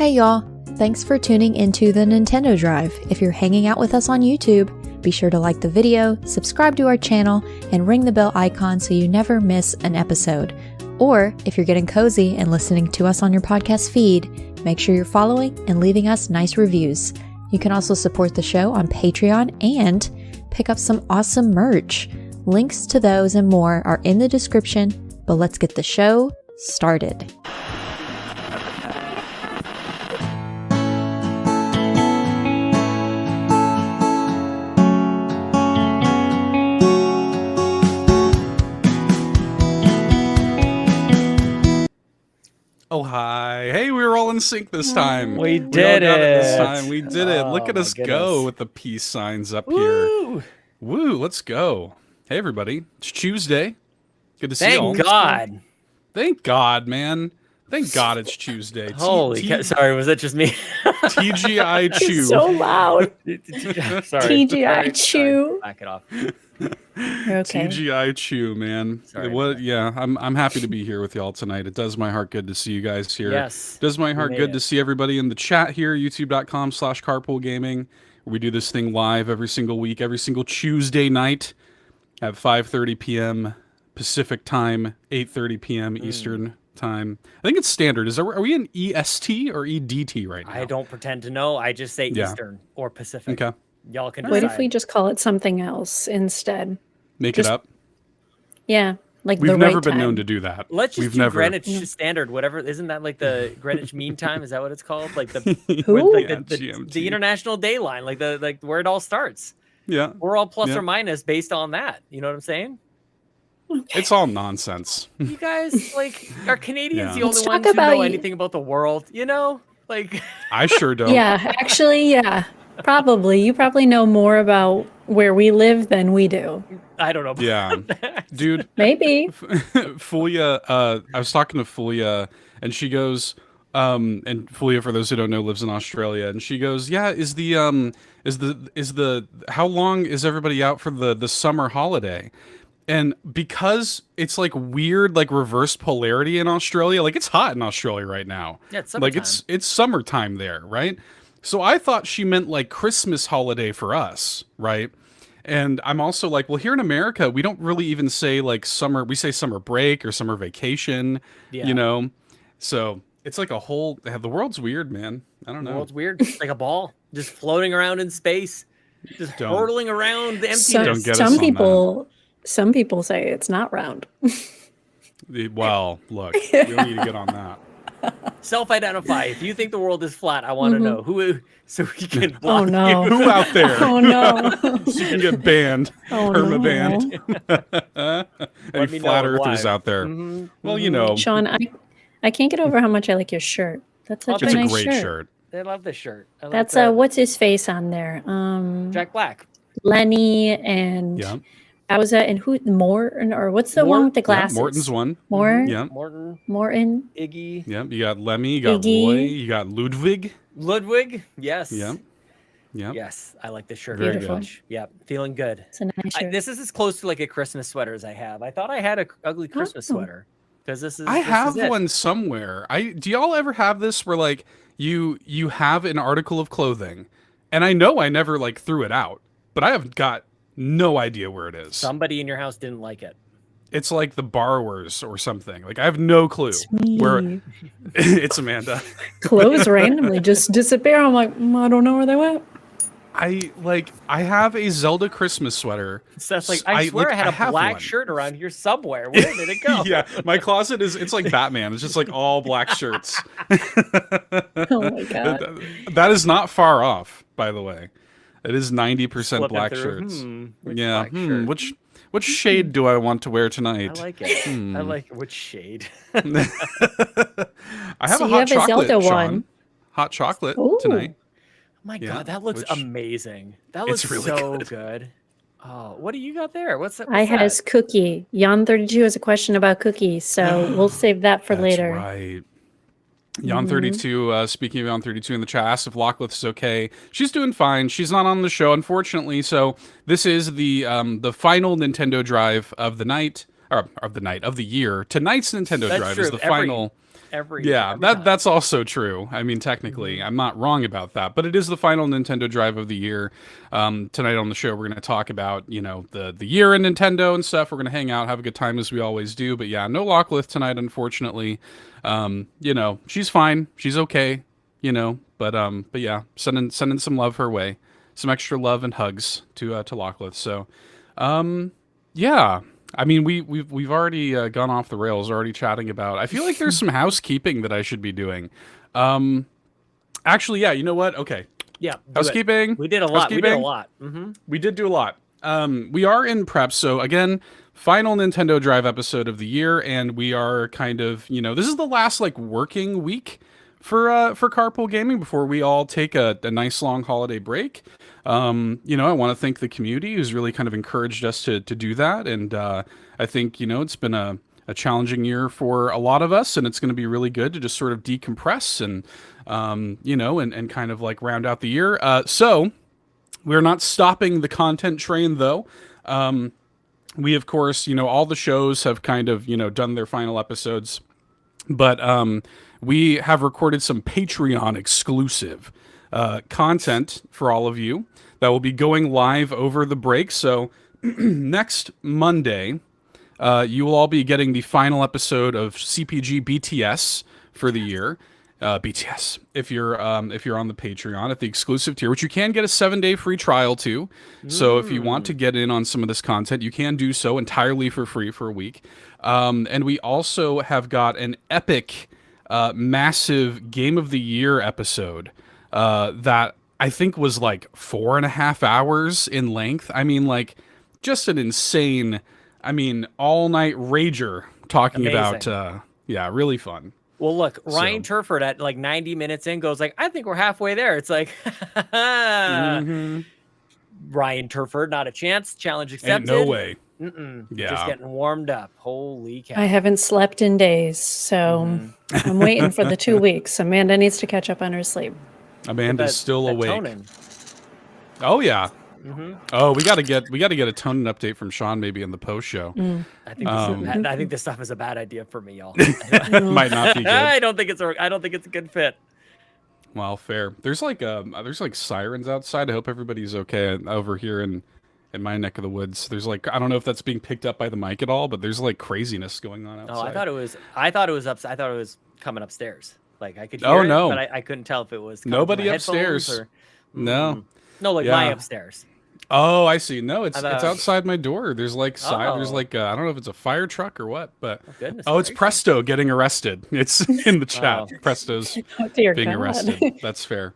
Hey y'all, thanks for tuning into the Nintendo Drive. If you're hanging out with us on YouTube, be sure to like the video, subscribe to our channel, and ring the bell icon so you never miss an episode. Or if you're getting cozy and listening to us on your podcast feed, make sure you're following and leaving us nice reviews. You can also support the show on Patreon and pick up some awesome merch. Links to those and more are in the description, but let's get the show started. Oh, hi. Hey, we were all in sync this time. We did it. This time. We did it. Look at us goodness. go with the peace signs up Woo. here. Woo, let's go. Hey, everybody. It's Tuesday. Good to see you all. Thank God. Thank God, man. Thank God it's Tuesday. Holy cow. Sorry, was that just me? TGI Chew. It's so loud. Sorry. TGI Chew. Back it off. Okay. TGI Chew, man. Sorry. Yeah, I'm happy to be here with y'all tonight. It does my heart good to see you guys here. Yes. It does my heart made good it. to see everybody in the chat here, youtube.com/Carpool Gaming. We do this thing live every single week, every single Tuesday night at 5:30 p.m. Pacific time, 8:30 p.m. Eastern time. I think it's standard. Are we in EST or EDT right now? I don't pretend to know. I just say Yeah. Eastern or Pacific. Okay. Y'all can What decide. if we just call it something else instead? Make Just it up. Yeah, like We've the never right been time. known to do that. Let's just We've do never. Greenwich Standard, whatever. Isn't that like the Greenwich Mean Time? Is that what it's called? Like the Who? like Yeah, the GMT. International Day Line, like where it all starts. Yeah. We're all plus Yeah. or minus based on that. You know what I'm saying? It's all nonsense. You guys like are Canadians Yeah. the only Let's ones talk who know about you. anything about the world? You know, like I sure don't. Yeah, actually, yeah, probably. You probably know more about where we live than we do. I don't know. About Yeah. that. Dude, Maybe. Fulia, I was talking to Fulia, and she goes, and Fulia, for those who don't know, lives in Australia, and she goes, yeah, how long is everybody out for the summer holiday? And because it's like weird, like reverse polarity in Australia, like it's hot in Australia right now. Yeah, it's like summertime. it's summertime there, right? So I thought she meant like Christmas holiday for us, right? And I'm also like, well, here in America, we don't really even say like summer. We say summer break or summer vacation, Yeah. you know? So it's like a whole, the world's weird, man. I don't The know. world's weird. It's like a ball just floating around in space, just Don't. hurtling around the emptiness. Don't get us Some on some people say it's not round. Well, look, we don't need to get on that. Self-identify. If you think the world is flat, I want to know who, so we can block Oh no. Who out there? Oh no. You can get banned, Oh, perma no. banned. Any me know flat live. earthers out there? Mhm. Well, you know, Sean, I can't get over how much I like your shirt. That's such it's a a nice great shirt. They love this shirt. I like That's that. what's his face on there? Jack Black. Lenny and Yeah, Bowsah and who Morton or what's the one with the yeah. glasses? Morton's one. Morton. Yeah, Morton, Morton. Iggy, yeah. You got Lemmy. You got Iggy. Roy. You got Ludwig. Ludwig. Yes. Yeah, yeah. Yes, I like this shirt Very very good. much. Yeah, feeling good. It's a nice shirt. This is as close to like a Christmas sweater as I have. I thought I had a ugly Christmas Oh. sweater because this is. I this have is it. one somewhere. Do y'all ever have this where like you have an article of clothing, and I know I never like threw it out, but I have got no idea where it is. Somebody in your house didn't like it. It's like the borrowers or something. Like I have no clue It's me. where. It's Amanda. Clothes randomly just disappear. I'm like, I don't know where they went. I have a Zelda Christmas sweater. Seth's like, I swear I had a black shirt around here somewhere. Where did it go? Yeah, my closet it's like Batman. It's just like all black shirts. Oh my god. That is not far off, by the way. It is 90% Flipping black through. shirts. Which Yeah. black shirt? Which shade do I want to wear I tonight? like it. I like it. Which shade? I have So a you hot have a chocolate, Zelda Sean. one. Hot chocolate Ooh. tonight. My Yeah, God, that looks which- amazing. That It's looks really so good. good. Oh, what do you got there? What's that? I has Cookie. Jan32 has a question about Cookie, so we'll save that for That's later. right. Jan32, speaking of Jan32 in the chat, asked if Locklith is okay. She's doing fine. She's not on the show, unfortunately. So this is the final Nintendo Drive of the night, or of the year. Tonight's Nintendo That's Drive true. is the final. every Yeah, time. that's also true. I mean, technically, I'm not wrong about that, but it is the final Nintendo Drive of the year. Tonight on the show, we're going to talk about, the year in Nintendo and stuff. We're going to hang out, have a good time as we always do. But yeah, no Locklith tonight, unfortunately. She's fine. She's okay, but yeah, sending some love her way. Some extra love and hugs to Locklith. So, yeah. I mean, we've already gone off the rails, already chatting about. I feel like there's some housekeeping that I should be doing. Actually, yeah. You know what? Okay. Yeah. Housekeeping. We did a lot. Mm-hmm. We did do a lot. We are in prep. So again, final Nintendo Drive episode of the year, and we are kind of, this is the last working week for Carpool Gaming before we all take a nice long holiday break. I want to thank the community who's really kind of encouraged us to do that. And I think, it's been a challenging year for a lot of us, and it's going to be really good to just sort of decompress and, and kind of round out the year. So we're not stopping the content train, though. We, of course, all the shows have kind of, done their final episodes, but we have recorded some Patreon exclusive content for all of you that will be going live over the break. So next Monday, you will all be getting the final episode of CPG BTS for the year. BTS, if you're on the Patreon at the exclusive tier, which you can get a 7-day free trial to. So if you want to get in on some of this content, you can do so entirely for free for a week. And we also have got an epic, massive Game of the Year episode that I think was 4.5 hours in length. I mean, just an insane, all night rager talking Amazing. about, really fun. Well, look, Ryan Turford at 90 minutes in goes I think we're halfway there. It's Ryan Turford, not a chance. Challenge accepted. Ain't no way. Yeah. Just getting warmed up. Holy cow. I haven't slept in days, so I'm waiting for the 2 weeks. Amanda needs to catch up on her sleep. Amanda's still awake. Tonin. Oh yeah. Oh, we gotta get a Tonin update from Sean maybe in the post show. I think this stuff is a bad idea for me, y'all. Might not be good. I don't think it's a good fit. Well, fair. There's sirens outside. I hope everybody's okay over here in my neck of the woods. There's I don't know if that's being picked up by the mic at all, but there's craziness going on outside. Oh, I thought it was coming upstairs. I could hear it, but I couldn't tell if it was nobody upstairs. No, my upstairs. Oh, I see. No, it's outside my door. There's there's I don't know if it's a fire truck or what, but it's Presto getting arrested. It's in the chat. Presto's being arrested. That's fair.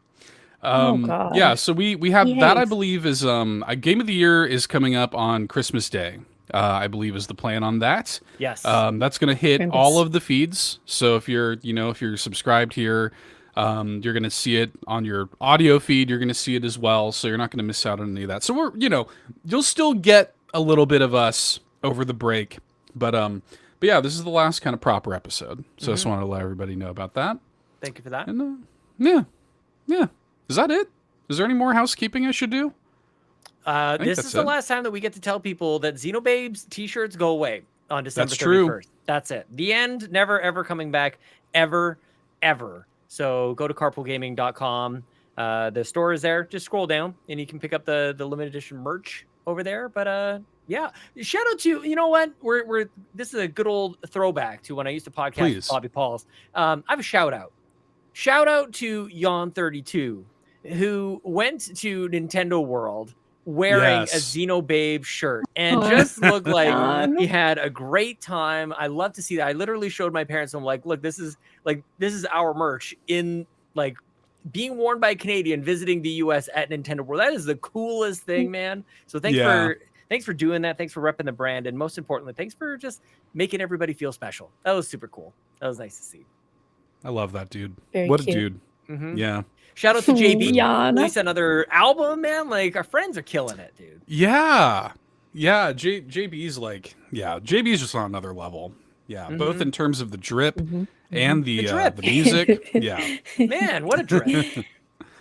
God. Yeah, so we have that. I believe is a Game of the Year is coming up on Christmas Day. I believe is the plan on that. Yes. That's going to hit all of the feeds. So if you're subscribed here, you're going to see it on your audio feed. You're going to see it as well. So you're not going to miss out on any of that. So you'll still get a little bit of us over the break, but yeah, this is the last kind of proper episode. So I just wanted to let everybody know about that. Thank you for that. And yeah. Is that it? Is there any more housekeeping I should do? This is the last time that we get to tell people that Xenobabes t-shirts go away on December 31st. True. That's it. The end. Never, ever coming back. Ever, ever. So go to carpoolgaming.com. The store is there. Just scroll down and you can pick up the limited edition merch over there. But yeah, shout out to, you know what? This is a good old throwback to when I used to podcast with Bobby Pauls. I have a shout out. Shout out to Yon32, who went to Nintendo World wearing a Xenobabe shirt and just looked like he had a great time. I love to see that. I literally showed my parents. I'm like, look, this is our merch in being worn by a Canadian visiting the US at Nintendo World. That is the coolest thing, man. So thanks for doing that. Thanks for repping the brand. And most importantly, thanks for just making everybody feel special. That was super cool. That was nice to see. I love that dude. Very cute. A dude. Yeah. Shout out to JB. Release another album, man. Our friends are killing it, dude. Yeah. Yeah. JB's JB's just on another level. Yeah. Both in terms of the drip and the music. Yeah. Man, what a drip.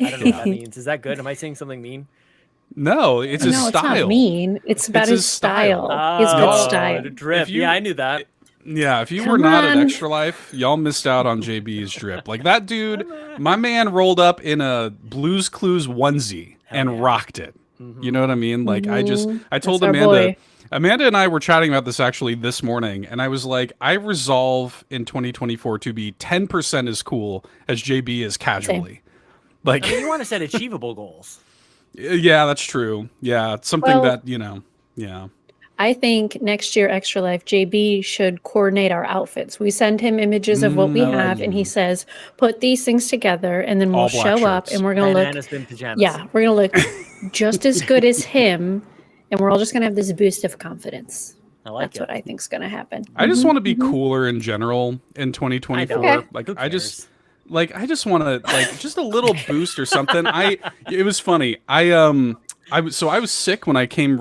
I don't know what that means. Is that good? Am I saying something mean? No, it's his style. It's not mean. It's about his style. He's good style. Drip. I knew that. Yeah, if you Come were not at on. Extra Life, y'all missed out on JB's drip. Like that dude, my man rolled up in a Blues Clues onesie and rocked it. You know what I mean? Like I told That's our Amanda, boy. Amanda and I were chatting about this actually this morning, and I was like, I resolve in 2024 to be 10% as cool as JB is casually. Like, I mean, you want to set achievable goals. yeah, that's true. Yeah, it's something Well- that, yeah. I think next year, Extra Life, JB should coordinate our outfits. We send him images of what we have, and he says, put these things together, and then we'll All black show up, shirts. and we're going to look. Bananas bin pajamas. Yeah, we're going to look just as good as him, and we're all just going to have this boost of confidence. I like That's it. what I think's going to happen. I just want to be cooler in general in 2024. Okay. Like Who I just cares? I just want to like just a little boost or something. It was funny. I was sick when I came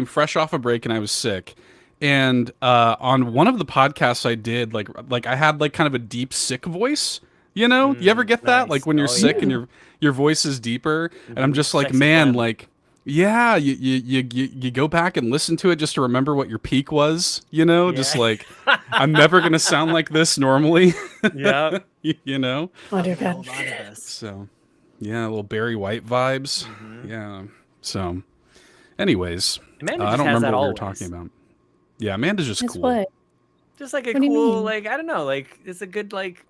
fresh off a break and I was sick. And on one of the podcasts I did, like I had like kind of a deep sick voice. You know, you ever get that? nice. Like when you're Oh, sick yeah. and your voice is deeper, and I'm just like, Sexy man, fan. like, yeah, you go back and listen to it just to remember what your peak was. You know, just Yeah. like I'm never gonna sound like this normally. Yeah. You know, Wonderful. Hold on to this. so yeah, a little Barry White vibes. Yeah. So, anyways, Amanda I just don't has remember that what we were always. talking about. Yeah, Amanda's just That's cool. what. Just like a What do you cool, mean? like, I don't know, like, it's a good, like,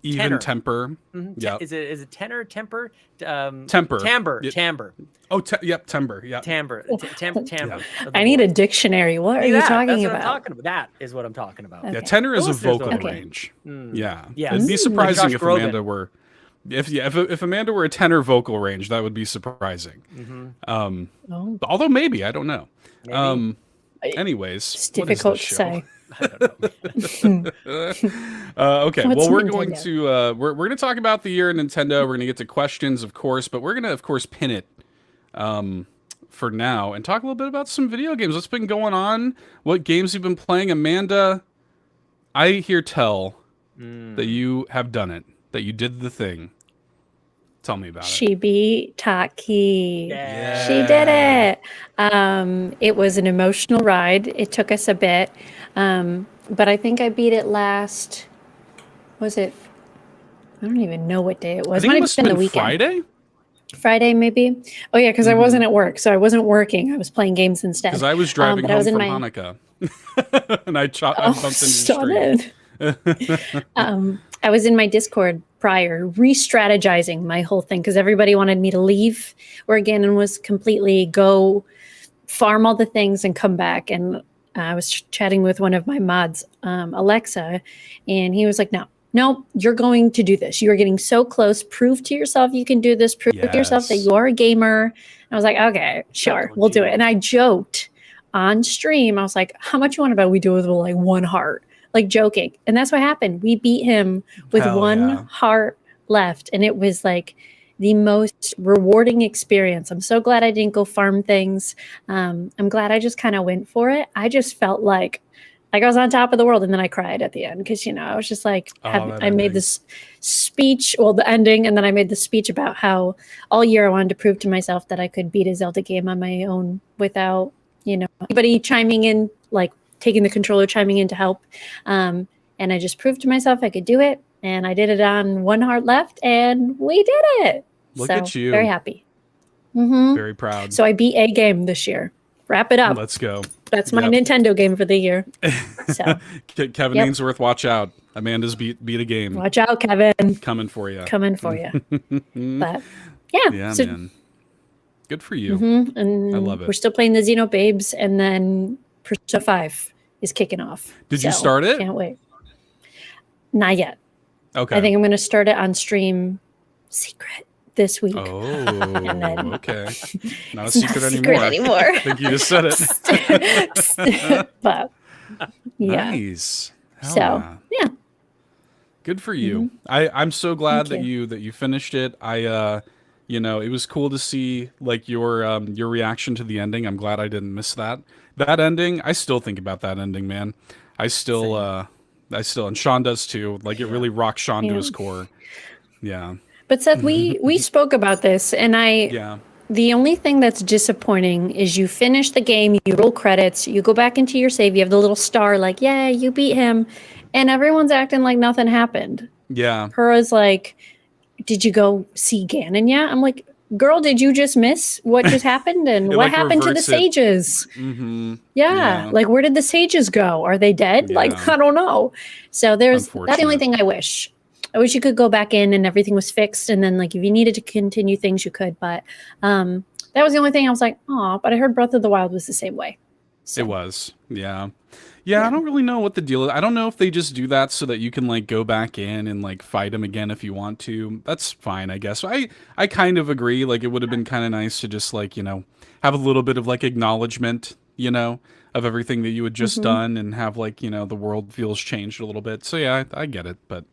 Even tenor. temper. Yeah. Is it tenor, temper? Temper. Timbre. Yeah. Timbre. Oh, yep, timbre. Yeah. Timbre. Timbre. I need a dictionary. What are you talking That's about? what I'm talking about. That is what I'm talking about. Yeah, Okay. tenor is a Listeners vocal don't know. range. Mm. Yeah. Yes. It'd be Like surprising Josh if Groban. Amanda were if Amanda were a tenor vocal range, that would be surprising. Mm-hmm. Oh, Although maybe, I don't know. Maybe. Anyways, it's what is difficult this to show? say. I don't know. Okay, What's well we're going Nintendo? to we're going to talk about the year in Nintendo. We're going to get to questions, of course, but we're going to of course pin it for now and talk a little bit about some video games. What's been going on? What games you've been playing, Amanda? I hear tell that you have done it. That you did the thing. Tell me about it. She beat Taki. Yeah. She did it. It was an emotional ride. It took us a bit, but I think I beat it last. Was it? I don't even know what day it was. I think Might it have must been have the been weekend. Friday. Friday, maybe. Oh yeah, because I wasn't at work, so I wasn't working. I was playing games instead. Because I was driving but I home was in from my- Hanukkah, and I bumped into the Stop street. it. I was in my Discord prior, re-strategizing my whole thing because everybody wanted me to leave Oregon and was completely go farm all the things and come back. And I was chatting with one of my mods, Alexa, and he was like, no, you're going to do this. You are getting so close. Prove to yourself you can do this. Prove to yourself that Yes. you are a gamer. And I was like, okay, sure, Typical we'll do it. G. And I joked on stream. I was like, how much you want to bet we do with like one heart? Like joking. And that's what happened. We beat him with Hell one yeah. heart left. And it was like the most rewarding experience. I'm so glad I didn't go farm things. I'm glad I just kind of went for it. I just felt like I was on top of the world, and then I cried at the end because I was just like, that I made ending. this speech, well, the ending, and then I made the speech about how all year I wanted to prove to myself that I could beat a Zelda game on my own without anybody chiming in, like taking the controller, chiming in to help. And I just proved to myself I could do it, and I did it on one heart left, and we did it. Look So, at you. very happy. hmm Very proud. So I beat a game this year. Wrap it up. Let's go. That's my Yep. Nintendo game for the year. So Kevin Yep. Ainsworth, watch out. Amanda's beat a game watch out, Kevin. coming for you. Coming for you. But yeah, Yeah, so, man. Good for you. and I love it. We're still playing the Xenobabes, and then Persona 5 is kicking off. Did you So, start it? Can't wait. Not yet. Okay. I think I'm going to start it on stream secret this week. Oh, then- okay. Not a It's secret not anymore. anymore. I think you just said it. But yeah. Nice. Hell So yeah. yeah. Good for you. I'm so glad Thank that you finished it. It was cool to see like your reaction to the ending. I'm glad I didn't miss that. That ending, I still think about that ending, man. I still and Sean does too. Like it really rocks Sean to Yeah. his core. Yeah. But Seth, we spoke about this, and Yeah. The only thing that's disappointing is you finish the game, you roll credits, you go back into your save, you have the little star like, yeah, you beat him, and everyone's acting like nothing happened. Yeah. Purah's like, did you go see Ganon yet? I'm like, girl, did you just miss what just happened? And what like, happened to the reverts it. sages? Mm-hmm. Yeah. Like, where did the sages go? Are they dead? Like, Yeah. I don't know. So that's the only Unfortunate. thing I wish. I wish you could go back in and everything was fixed. And then, like, if you needed to continue things, you could. But that was the only thing I was like, oh, but I heard Breath of the Wild was the same way. So. It was. Yeah. Yeah, I don't really know what the deal is. I don't know if they just do that so that you can like go back in and like fight him again if you want to. That's fine, I guess. I kind of agree. Like it would have been kind of nice to just like, you know, have a little bit of like acknowledgement, you know, of everything that you had just done and have like, you know, the world feels changed a little bit. So yeah, I get it, but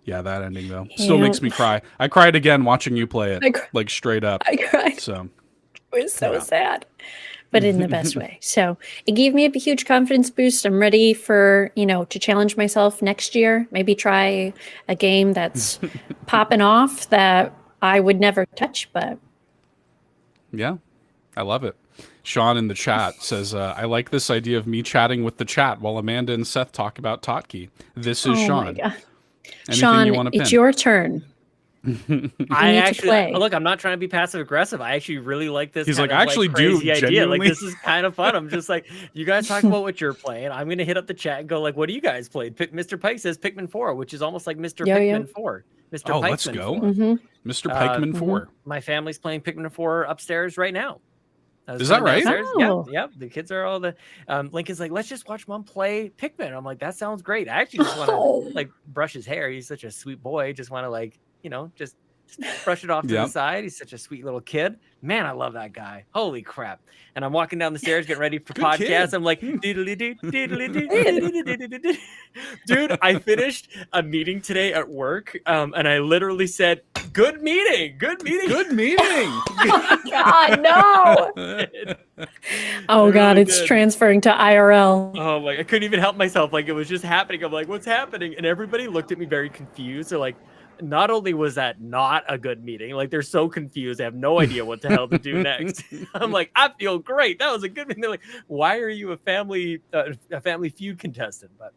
yeah, that ending though still makes me cry. I cried again watching you play it, like straight up. I cried. So it was so sad, but in the best way. So it gave me a huge confidence boost. I'm ready for, you know, to challenge myself next year. Maybe try a game that's popping off that I would never touch, but. Yeah, I love it. Sean in the chat says, I like this idea of me chatting with the chat while Amanda and Seth talk about Totki. This is Sean. My God. Anything Sean, you want to pin? it's your turn. I need to actually play. look. I'm not trying to be passive aggressive. I actually really like this. He's kind like, of, I actually do crazy idea. genuinely. Like this is kind of fun. I'm just like, you guys talk about what you're playing. I'm gonna hit up the chat and go like, what do you guys play? Mr. Pike says Pikmin 4, which is almost like Mr. Pikmin 4. Mr. Oh, Pikeman let's go. 4. Mr. Pikeman 4. My family's playing Pikmin 4 upstairs right now. Is that right? Oh. Yeah. The kids are all the. Lincoln's like, let's just watch Mom play Pikmin. I'm like, that sounds great. I actually just want to like brush his hair. He's such a sweet boy. Just want to like, you know, just brush it off to the side. He's such a sweet little kid. Man, I love that guy. Holy crap. And I'm walking down the stairs, getting ready for podcast. Kid. I'm like, dude, I finished a meeting today at work. And I literally said, good meeting. Good meeting. Oh, God, no. Oh, God, really it's did. transferring to IRL. Oh, my, I couldn't even help myself. Like, it was just happening. I'm like, what's happening? And everybody looked at me very confused. They're like, not only was that not a good meeting, like they're so confused, they have no idea what the hell to do next. I'm like, I feel great. That was a good meeting. They're like, why are you a family feud contestant? But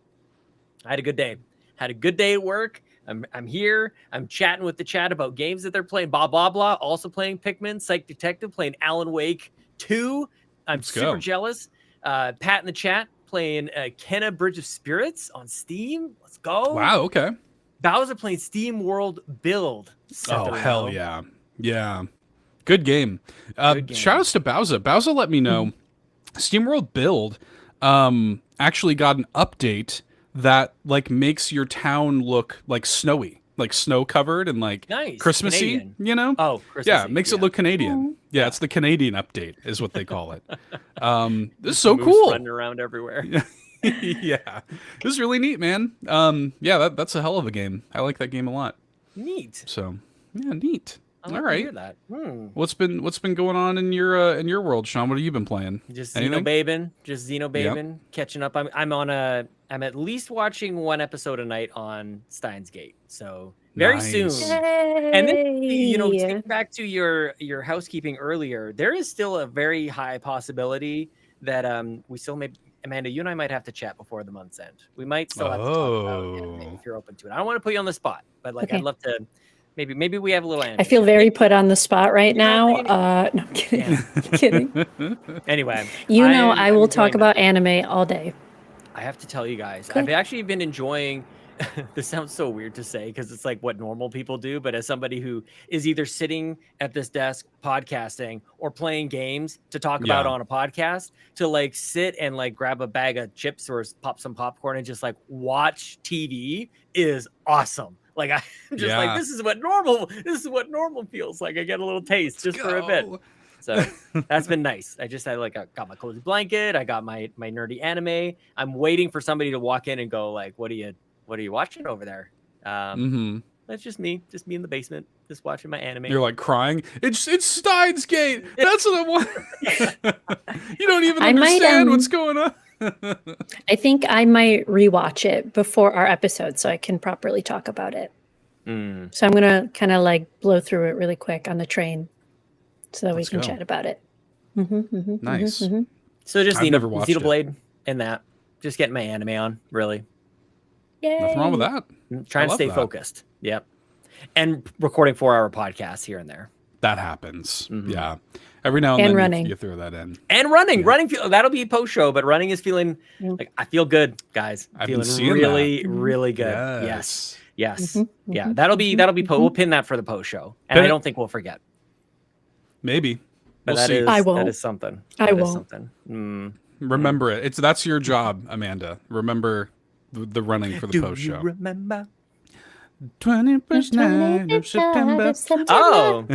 I had a good day. Had a good day at work. I'm here. I'm chatting with the chat about games that they're playing. Blah blah blah. Also playing Pikmin, Psych Detective, playing Alan Wake 2. I'm super jealous. Pat in the chat playing Kenna Bridge of Spirits on Steam. Let's go. Wow. Okay. Bowsah playing Steam World Build. Oh, hell yeah. Yeah. Good game. Shout outs to Bowsah. Bowsah let me know SteamWorld Build actually got an update that like makes your town look like snowy, like snow covered and like nice. Christmassy, Canadian. You know? Oh, Christmassy. Yeah, it makes it look Canadian. Yeah, it's the Canadian update is what they call it. This is so cool. Running around everywhere. Yeah, this is really neat, man. Yeah, that's a hell of a game. I like that game a lot. Neat. So, yeah, neat. All right. Hear that. What's been going on in your world, Sean? What have you been playing? Just Xenobabes, catching up. I'm at least watching one episode a night on Steins Gate. So very soon. Yay. And then, you know, thinking back to your housekeeping earlier, there is still a very high possibility that we still may. Amanda, you and I might have to chat before the month's end. We might still have to talk about anime if you're open to it. I don't want to put you on the spot, but like I'd love to. Maybe we have a little anime. I feel very put on the spot right now. No, I'm kidding. Yeah. Kidding. Anyway, I will talk about anime all day. I have to tell you guys, Cool. I've actually been enjoying. This sounds so weird to say because it's like what normal people do, but as somebody who is either sitting at this desk podcasting or playing games to talk about on a podcast, to like sit and like grab a bag of chips or pop some popcorn and just like watch TV is awesome. Like I'm just like, this is what normal feels like. I get a little taste just for a bit. So that's been nice. I got my cozy blanket. I got my nerdy anime. I'm waiting for somebody to walk in and go like, what are you watching over there? That's just me in the basement, just watching my anime. You're like crying. It's Steins Gate. That's what I want. You don't even understand what's going on. I think I might rewatch it before our episode so I can properly talk about it. So I'm gonna kind of like blow through it really quick on the train. so that we Let's can go. chat about it. Nice. So just I've never watched it. Xenoblade and that. Just getting my anime on, really. Yay. Nothing wrong with that. Trying to love stay that. focused. Yep. And recording 4-hour podcasts here and there. That happens. Mhm. Yeah. Every now and, And then running. you throw that in. And running. Yeah. Running, that'll be post show, but running is feeling Yeah. like I feel good, guys. I've been Feeling seeing really, that. really good. Yes. Yes. Mhm, Yeah. mhm, That'll be mhm, we'll pin that for the post show. And Pin I it. don't think we'll forget. Maybe. But We'll that see. is I that won't. is something. I That is won't. something. Mm. Remember it. That's your job, Amanda. Remember the running for the Do post you show. remember? 21st night of September. Oh.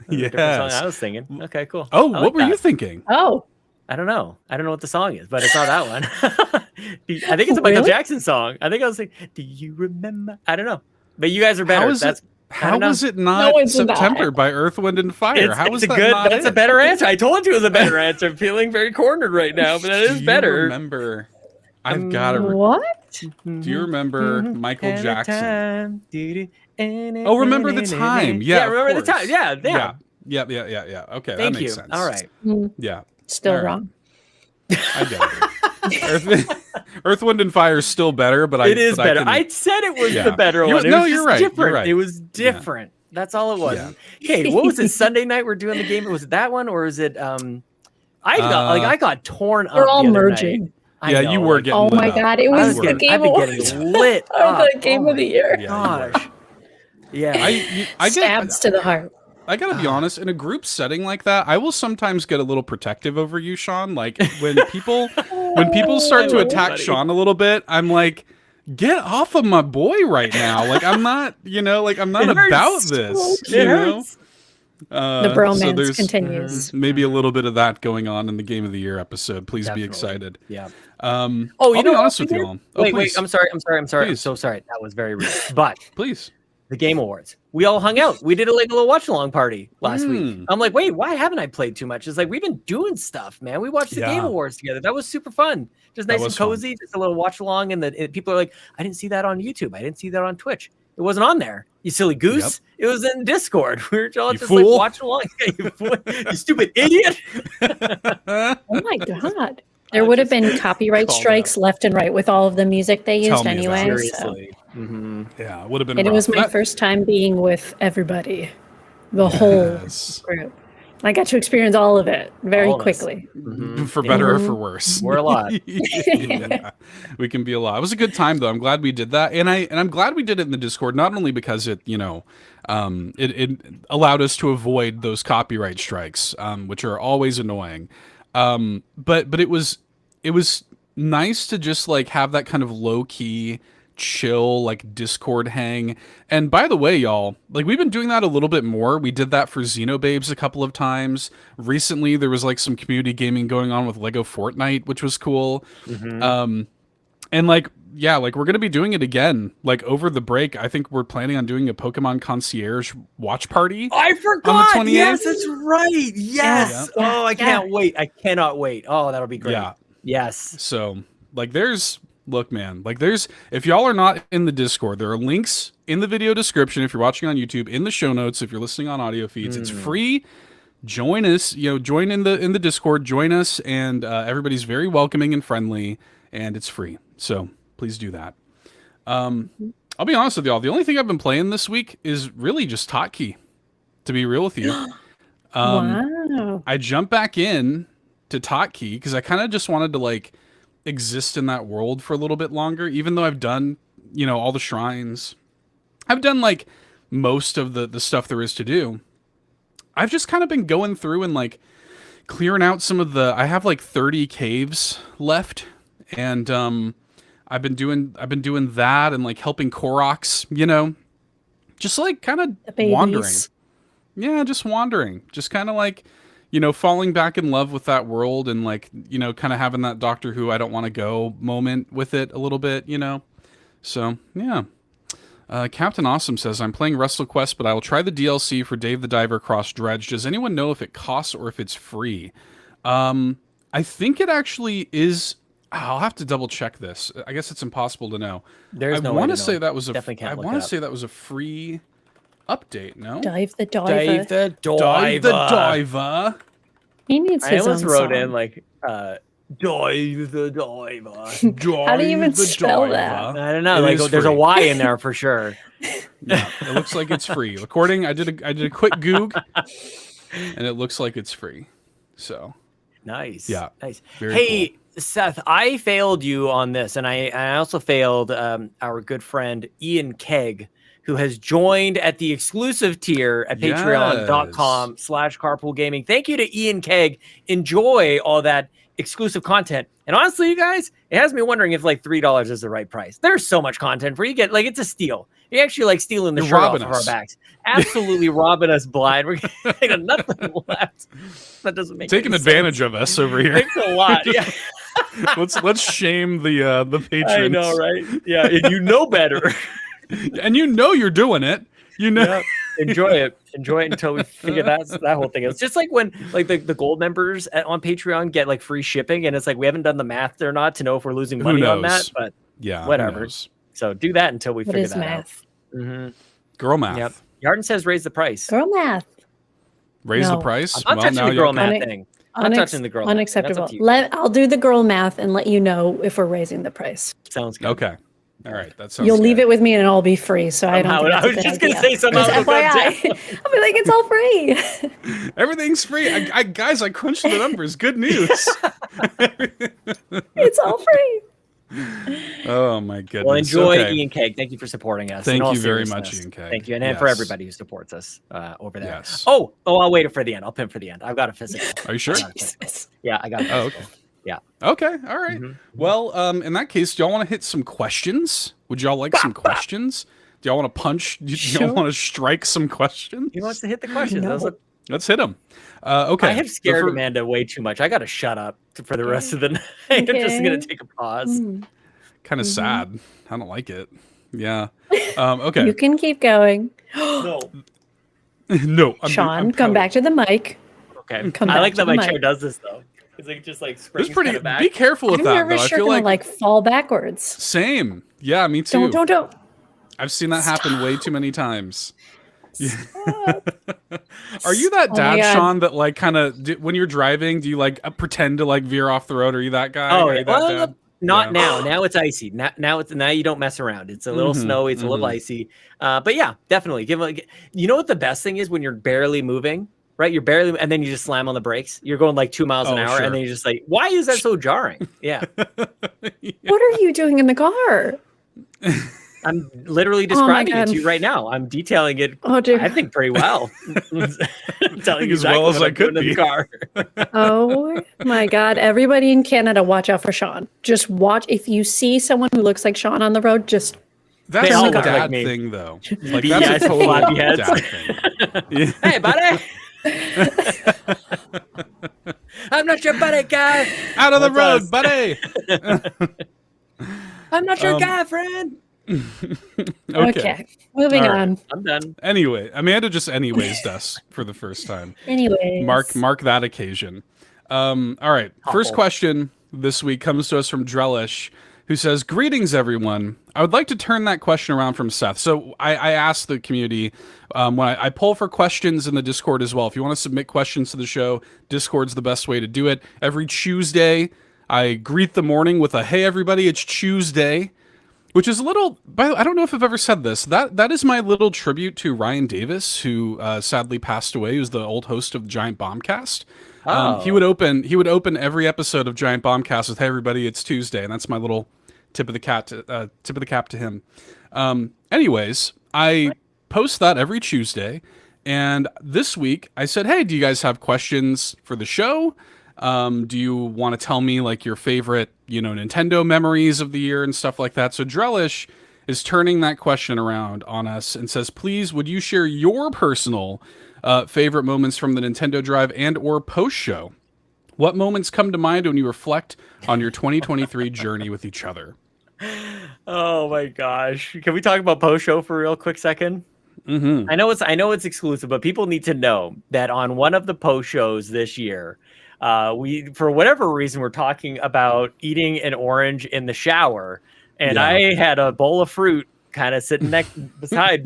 Yes. Different song I was singing. Okay, cool. Oh, I what like were you that. thinking? Oh, I don't know. I don't know what the song is, but it's not that one. I think it's a Michael Really? Jackson song. I think I was like, "Do you remember?" I don't know. But you guys are better. How is That's it? How know. was it not it's not. September by Earth, Wind, and Fire? How was it's a that good. not That's a it? better answer. I told you it was a better answer. I'm feeling very cornered right now, but that Do is you better. remember? I've got to. what? Do you remember Michael Jackson? Oh, Oh, remember the time? Yeah, of remember the course. time. Yeah. Yeah. Okay, Thank that makes you. sense. All right. Yeah, Still All right. wrong. I get it. Earth, Wind, and Fire is still better, but It is better. can- I said it was Yeah. the better You- one. It no, was you're just right. You're different. right. It was different. That's all it was. Yeah. Okay, what was it? Sunday night we're doing the game. Was it that one or is it? I got torn up. We're all the other merging. night. I Yeah, know, you were like, getting Oh lit my up. God! It I was was the getting, Game I've been Awards getting lit of up. the Game of the Year. Yeah, Gosh. Yeah. I get. Stabs to the heart. I gotta be honest. In a group setting like that, I will sometimes get a little protective over you, Sean. Like when people start to love attack buddy. Sean a little bit, I'm like, get off of my boy right now. Like I'm not, I'm not It hurts. about this. It you know? hurts. The bromance so there's continues. maybe a little bit of that going on in the Game of the Year episode. Please Definitely. be excited. Yeah. Oh, you I'll know be what honest we with you did? all. Oh, Wait, please. I'm sorry. I'm Please. so sorry. That was very rude. But Please. the Game Awards, we all hung out. We did a little watch along party last week. Mm. I'm like, wait, why haven't I played too much? It's like we've been doing stuff, man. We watched the Yeah. Game Awards together. That was super fun. Just That nice and was fun. cozy. Just a little watch along, and people are like, I didn't see that on YouTube. I didn't see that on Twitch. It wasn't on there. You silly goose. It was in Discord. We were all You just fool. like watching along. you, fool. You stupid idiot. Oh my God! There would have been copyright called strikes left and right with all of the music they Tell used me about anyway. it. So. Seriously. Mhm. Yeah, it would have been. And it rough. was my That- first time being with everybody, the whole Yes. group. I got to experience all of it very All of us. quickly. Mhm. For better or Mhm. for worse. We're a lot. Yeah, we can be a lot. It was a good time though. I'm glad we did that, and I'm glad we did it in the Discord. Not only because it it allowed us to avoid those copyright strikes, which are always annoying. But it was nice to just like have that kind of low key, chill like Discord hang. And by the way, y'all, like we've been doing that a little bit more. We did that for Xenobabes a couple of times. Recently there was like some community gaming going on with Lego Fortnite, which was cool. Mhm. And like we're gonna be doing it again like over the break. I think we're planning on doing a Pokemon Concierge watch party. I forgot. 28th? Yes, that's right. Yes. Yeah. Oh, I Yeah. can't wait. I cannot wait. Oh, that'll be great. Yeah. Yes. So like look, man, like if y'all are not in the Discord, there are links in the video description if you're watching on YouTube, in the show notes if you're listening on audio feeds. It's free. Join us, join in the Discord, join us, and everybody's very welcoming and friendly, and it's free. So please do that. I'll be honest with y'all. The only thing I've been playing this week is really just Hotkey, to be real with you. Wow. I jumped back in to Hotkey because I kind of just wanted to like exist in that world for a little bit longer, even though I've done, all the shrines. I've done like most of the stuff there is to do. I've just kind of been going through and like clearing out some of I have like 30 caves left, and I've been doing that and like helping Koroks, just like kind The of babies. wandering. Yeah, just wandering. Just kind of like, falling back in love with that world and like, kind of having that Doctor Who I don't want to go moment with it a little bit, So, yeah. Captain Awesome says, I'm playing WrestleQuest, but I will try the DLC for Dave the Diver Cross Dredge. Does anyone know if it costs or if it's free? I think it actually is. I'll have to double check this. I guess it's impossible to know. There's I no want way to to say know. that was Definitely can't I look want it to up. say that was a free update. No, Dive the diver. Dive the diver. Dive the diver. He needs I his almost own wrote song. in like dive the diver. How do you even Dive the spell diver. that? I don't know. It Like is there's a free. Y in there for sure. Yeah, it looks like it's free. According, I did a quick Goog, and it looks like it's free. So Nice. Yeah. Nice. Very Hey, Seth, I failed you on this, and I also failed our good friend Ian Kegg, who has joined at the exclusive tier at Yes. patreon.com/carpoolgaming. Thank you to Ian Kegg. Enjoy all that exclusive content. And honestly, you guys, it has me wondering if like $3 is the right price. There's so much content for you. Get like it's a steal. You're actually like stealing the You're shirt off robbing of us. our backs. Absolutely robbing us blind. We're getting nothing left. That doesn't make taking any advantage sense. of us over here. Thanks a lot. Yeah. let's shame the patrons. I know, right? Yeah, and you know better. And you know you're doing it. You know. Yeah. Enjoy it until we figure that whole thing out. It's just like when like the gold members on Patreon get like free shipping, and it's like we haven't done the math or not to know if we're losing money on that, knows? but Yeah. who whatever. knows? So do that until we What figure is that math? out. Mm-hmm. Girl math. Yep. Yarden says raise the price. Girl math. Raise the No. price. I'm not touching now the girl y'all can- math thing. I'm not touching the girl math. That's up Unacceptable. to you. I'll do the girl math and let you know if we're raising the price. Sounds good. Okay. All right. That sounds. You'll leave good. it with me and it'll be free. So I don't. Somehow- Think that's I a was good just gonna idea. say somehow Just it'll go FYI. down. I'll be like, it's all free. Everything's free. Guys, I crunched the numbers. Good news. It's all free. Oh my goodness. Well, enjoy Okay. Ian Kegg. Thank you for supporting us. Thank In all you very much, seriousness. Ian Kegg. Thank you, and for Yes. everybody who supports us over there. Yes. Oh, I'll wait for the end. I'll pin for the end. I've got a physical. Are you sure? I got a physical. Yeah, I got a Oh, physical. okay. Yeah. Okay. All right. Mhm. Well, in that case, do y'all want to hit some questions? Would y'all like some questions? Do y'all want to punch? Do y'all Sure. want to strike some questions? He wants to hit the questions. No. Let's hit them. Okay. I have So scared for- Amanda way too much. I got to shut up for the rest of the night. I'm just Okay. going to take a pause. Kind of Mhm. sad. I don't like it. Yeah. Okay. You can keep going. No. No. Sean, I'm come back to the mic. Okay. Come I back like to that the my mic. chair does this, though. It's like just like springs It's pretty. kind of back. Be careful with I'm that, nervous though. I you're feel gonna like fall backwards. same. Yeah, me too. Don't. I've seen that happen way too many times. Stop. Are you that Oh my dad, God. Sean, that like kind of when you're driving, do you like pretend to like veer off the road? Are you that guy? Oh, Are yeah. you that Well, dad? not Yeah. now. Now it's icy. Now you don't mess around. It's a little Mhm, snowy. It's a little mhm. icy. But yeah, definitely. You know what the best thing is when you're barely moving, right? You're barely, and then you just slam on the brakes. You're going like 2 miles an Oh, hour, sure. and then you're just like, why is that so jarring? Yeah, What are you doing in the car? I'm literally Oh my describing it to God. you right now. I'm detailing it. Oh dear. I think pretty well. I'm telling you as well exactly as what I I'm could doing in be. the car. Oh my God. Everybody in Canada, watch out for Sean. Just watch. If you see someone who looks like Sean on the road, just That's They a all look dad like me. thing, though. Like BS, that's a total floppy heads. dad thing. Yeah. Hey, buddy. I'm not your buddy, guy. Out of the That's road, us. buddy. I'm not your Um, guy, friend. okay. Moving All right. on. I'm done. Anyway, Amanda just anyways us for the first time. Anyway. Mark that occasion. All right. First Hoppel. question this week comes to us from Drellesh, who says, "Greetings, everyone. I would like to turn that question around from Seth." So I asked the community when I poll for questions in the Discord as well. If you want to submit questions to the show, Discord's the best way to do it. Every Tuesday, I greet the morning with a "Hey, everybody, it's Tuesday." Which is a little, I don't know if I've ever said this. That is my little tribute to Ryan Davis, who sadly passed away. He was the old host of Giant Bombcast. He would open every episode of Giant Bombcast with "Hey everybody, it's Tuesday," and that's my little tip of the cap to him. Anyways, I post that every Tuesday, and this week I said, "Hey, do you guys have questions for the show? Do you want to tell me like your favorite, Nintendo memories of the year and stuff like that?" So Drellesh is turning that question around on us and says, "Please, would you share your personal favorite moments from the Nintendo Drive and or post show? What moments come to mind when you reflect on your 2023 journey with each other?" Oh my gosh. Can we talk about post show for a real quick second? Mm-hmm. I know it's exclusive, but people need to know that on one of the post shows this year, we, for whatever reason, we're talking about eating an orange in the shower, and Yeah. I had a bowl of fruit kind of sitting next behind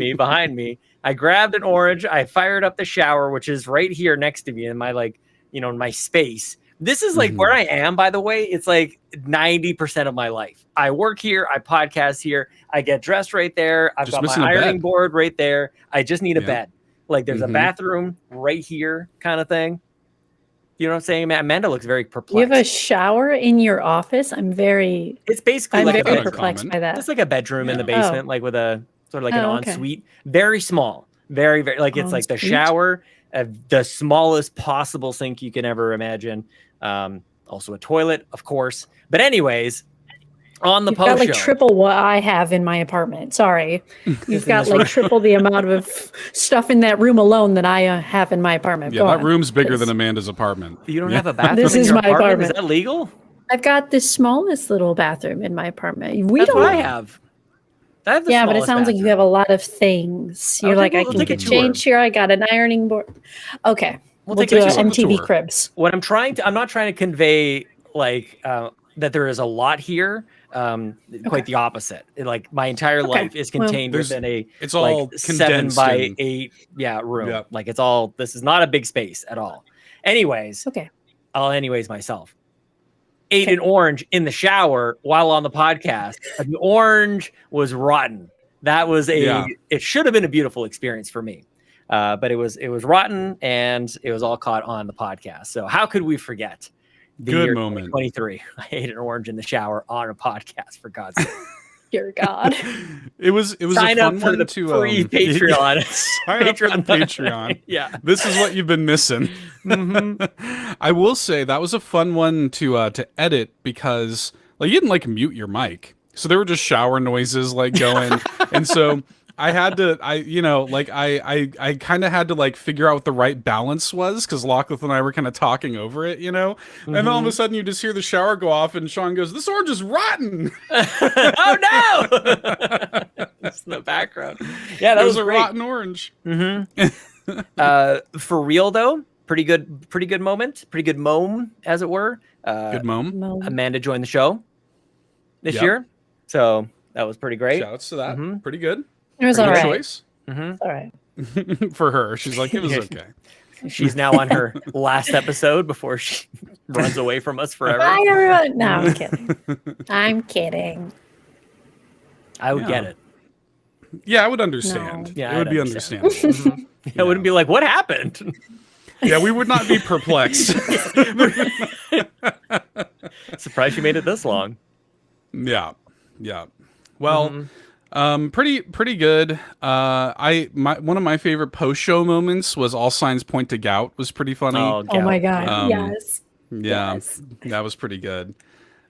me. I grabbed an orange. I fired up the shower, which is right here next to me in my in my space. This is like where I am, by the way. It's like 90% of my life. I work here. I podcast here. I get dressed right there. I've got my ironing board right there. I just need a bed. Like there's a bathroom right here kind of thing. You know what I'm saying? Amanda looks very perplexed. You have a shower in your office? It's basically I'm like very perplexed by that. It's like a bedroom in the basement, like with a sort of like an ensuite. Very small. Very, very, like it's like the shower, the smallest possible sink you can ever imagine. Also a toilet, of course. But anyways, on the post got like show, triple what I have in my apartment. Sorry. You've got like triple the amount of stuff in that room alone that I have in my apartment. Yeah, that room's bigger than Amanda's apartment. You don't have a bathroom This in is your my apartment. Is that legal? I've got the smallest little bathroom in my apartment. That's what I have. Yeah, but it sounds like you have a lot of things. You're like, I can get changed here. I got an ironing board. Okay. We'll do MTV Cribs. What I'm not trying to convey like that there is a lot here. Quite the opposite. Like my entire life is contained within it's all 7 by 8 room. Yep. Like this is not a big space at all. Anyways, I'll myself. Ate an orange in the shower while on the podcast. The orange was rotten. That was it should have been a beautiful experience for me. But it was rotten and it was all caught on the podcast. So how could we forget the Good year moment. 2023? I ate an orange in the shower on a podcast, for God's sake. Dear God. It was Sign a up fun for one the to free Patreon. Sign up for the Patreon. Yeah. This is what you've been missing. I will say that was a fun one to edit because like you didn't like mute your mic. So there were just shower noises like going. And so I had to, I kind of had to like figure out what the right balance was because Lachlan and I were kind of talking over it, And then all of a sudden you just hear the shower go off and Sean goes, "This orange is rotten." Oh no! It's in the background. Yeah, that was a great. rotten orange. For real though, pretty good moment, pretty good mome, as it were. Good mome. Amanda joined the show this year, so that was pretty great. Shouts to that. Pretty good. It was all right. Choice. All right. For her, she's like, it was okay. She's now on her last episode before she runs away from us forever. Bye, everyone. No, I'm kidding. I'm kidding. I would get it. Yeah, I would understand. No. Yeah, it would be understandable. I wouldn't be like, what happened? Yeah, we would not be perplexed. Surprised you made it this long. Yeah. Well, pretty good. One of my favorite post show moments was All Signs Point to Gout. Was pretty funny. Oh my God! Yes. Yeah, yes. That was pretty good.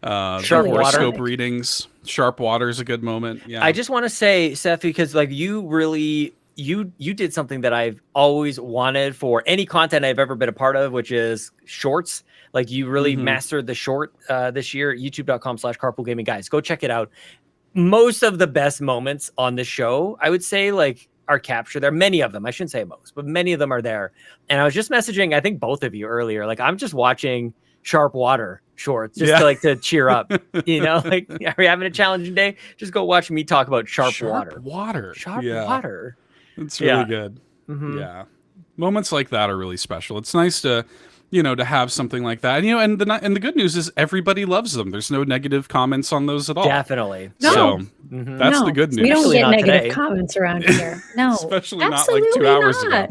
Sharp horoscope readings. Sharp Water is a good moment. Yeah. I just want to say, Seth, because like you really you did something that I've always wanted for any content I've ever been a part of, which is shorts. Like you really mastered the short this year. YouTube.com/carpoolgaming. Guys, go check it out. Most of the best moments on this show, I would say, like, are captured there. Many of them, I shouldn't say most, but many of them are there. And I was just messaging, I think both of you earlier, like, I'm just watching Sharp Water shorts just to cheer up. Like, are you having a challenging day? Just go watch me talk about Sharp Water. Sharp Water. It's really good. Yeah. Moments like that are really special. It's nice to to have something like that. And and the good news is everybody loves them. There's no negative comments on those at all. Definitely. So that's the good news. We don't get negative comments around here. No. Especially not like 2 hours ago.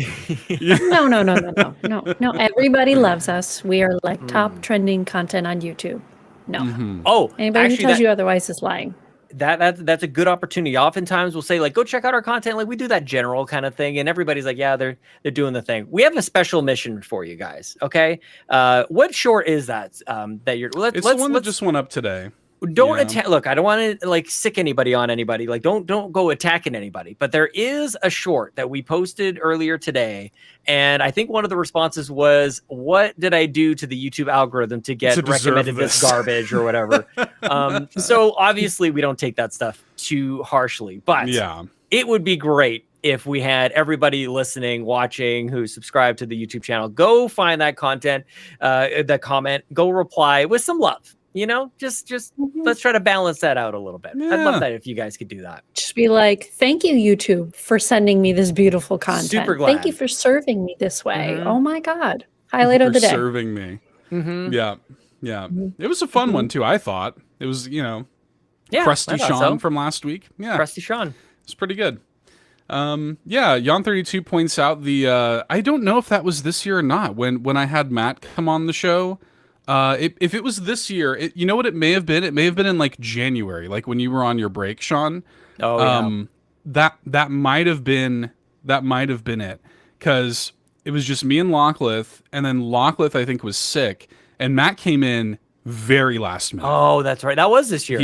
No. Everybody loves us. We are like top trending content on YouTube. No. Oh, anybody who tells you otherwise is lying. That's a good opportunity. Oftentimes we'll say like, go check out our content. Like we do that general kind of thing. And everybody's like, yeah, they're doing the thing. We have a special mission for you guys. Okay. What short is that? That you're, it's the one that just went up today. Don't attack. Look, I don't want to like sick anybody on anybody. Like don't go attacking anybody, but there is a short that we posted earlier today. And I think one of the responses was, what did I do to the YouTube algorithm to get recommended this garbage or whatever? So obviously we don't take that stuff too harshly, but it would be great if we had everybody listening, watching, who subscribed to the YouTube channel, go find that content, that comment, go reply with some love. You know, just let's try to balance that out a little bit. Yeah. I'd love that if you guys could do that. Just be like, thank you, YouTube, for sending me this beautiful content. Super glad. Thank you for serving me this way. Oh my God. Highlight of the day. Serving me. Yeah. It was a fun one too, I thought. It was, Crusty Sean from last week. Yeah. Crusty Sean. It's pretty good. Yon32 points out the I don't know if that was this year or not when I had Matt come on the show. If it was this year, you know what it may have been? It may have been in like January, like when you were on your break, Sean. Oh yeah. That might have been it, because it was just me and Lockleth, and then Lockleth I think was sick, and Matt came in very last minute. Oh, that's right. That was this year.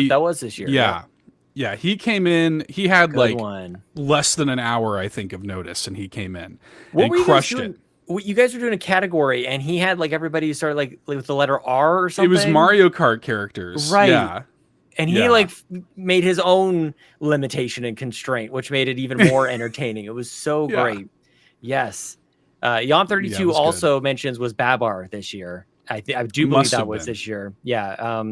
Yeah, he came in. He had Good like one. less than an hour, I think, of notice, and he came in What and were you crushed guys it. doing? You guys were doing a category, and he had like everybody started like with the letter R or something. It was Mario Kart characters, right? Yeah, and he made his own limitation and constraint, which made it even more entertaining. It was so great. Yes, Yon32 also mentions was Babar this year. I do believe that was this year. Yeah.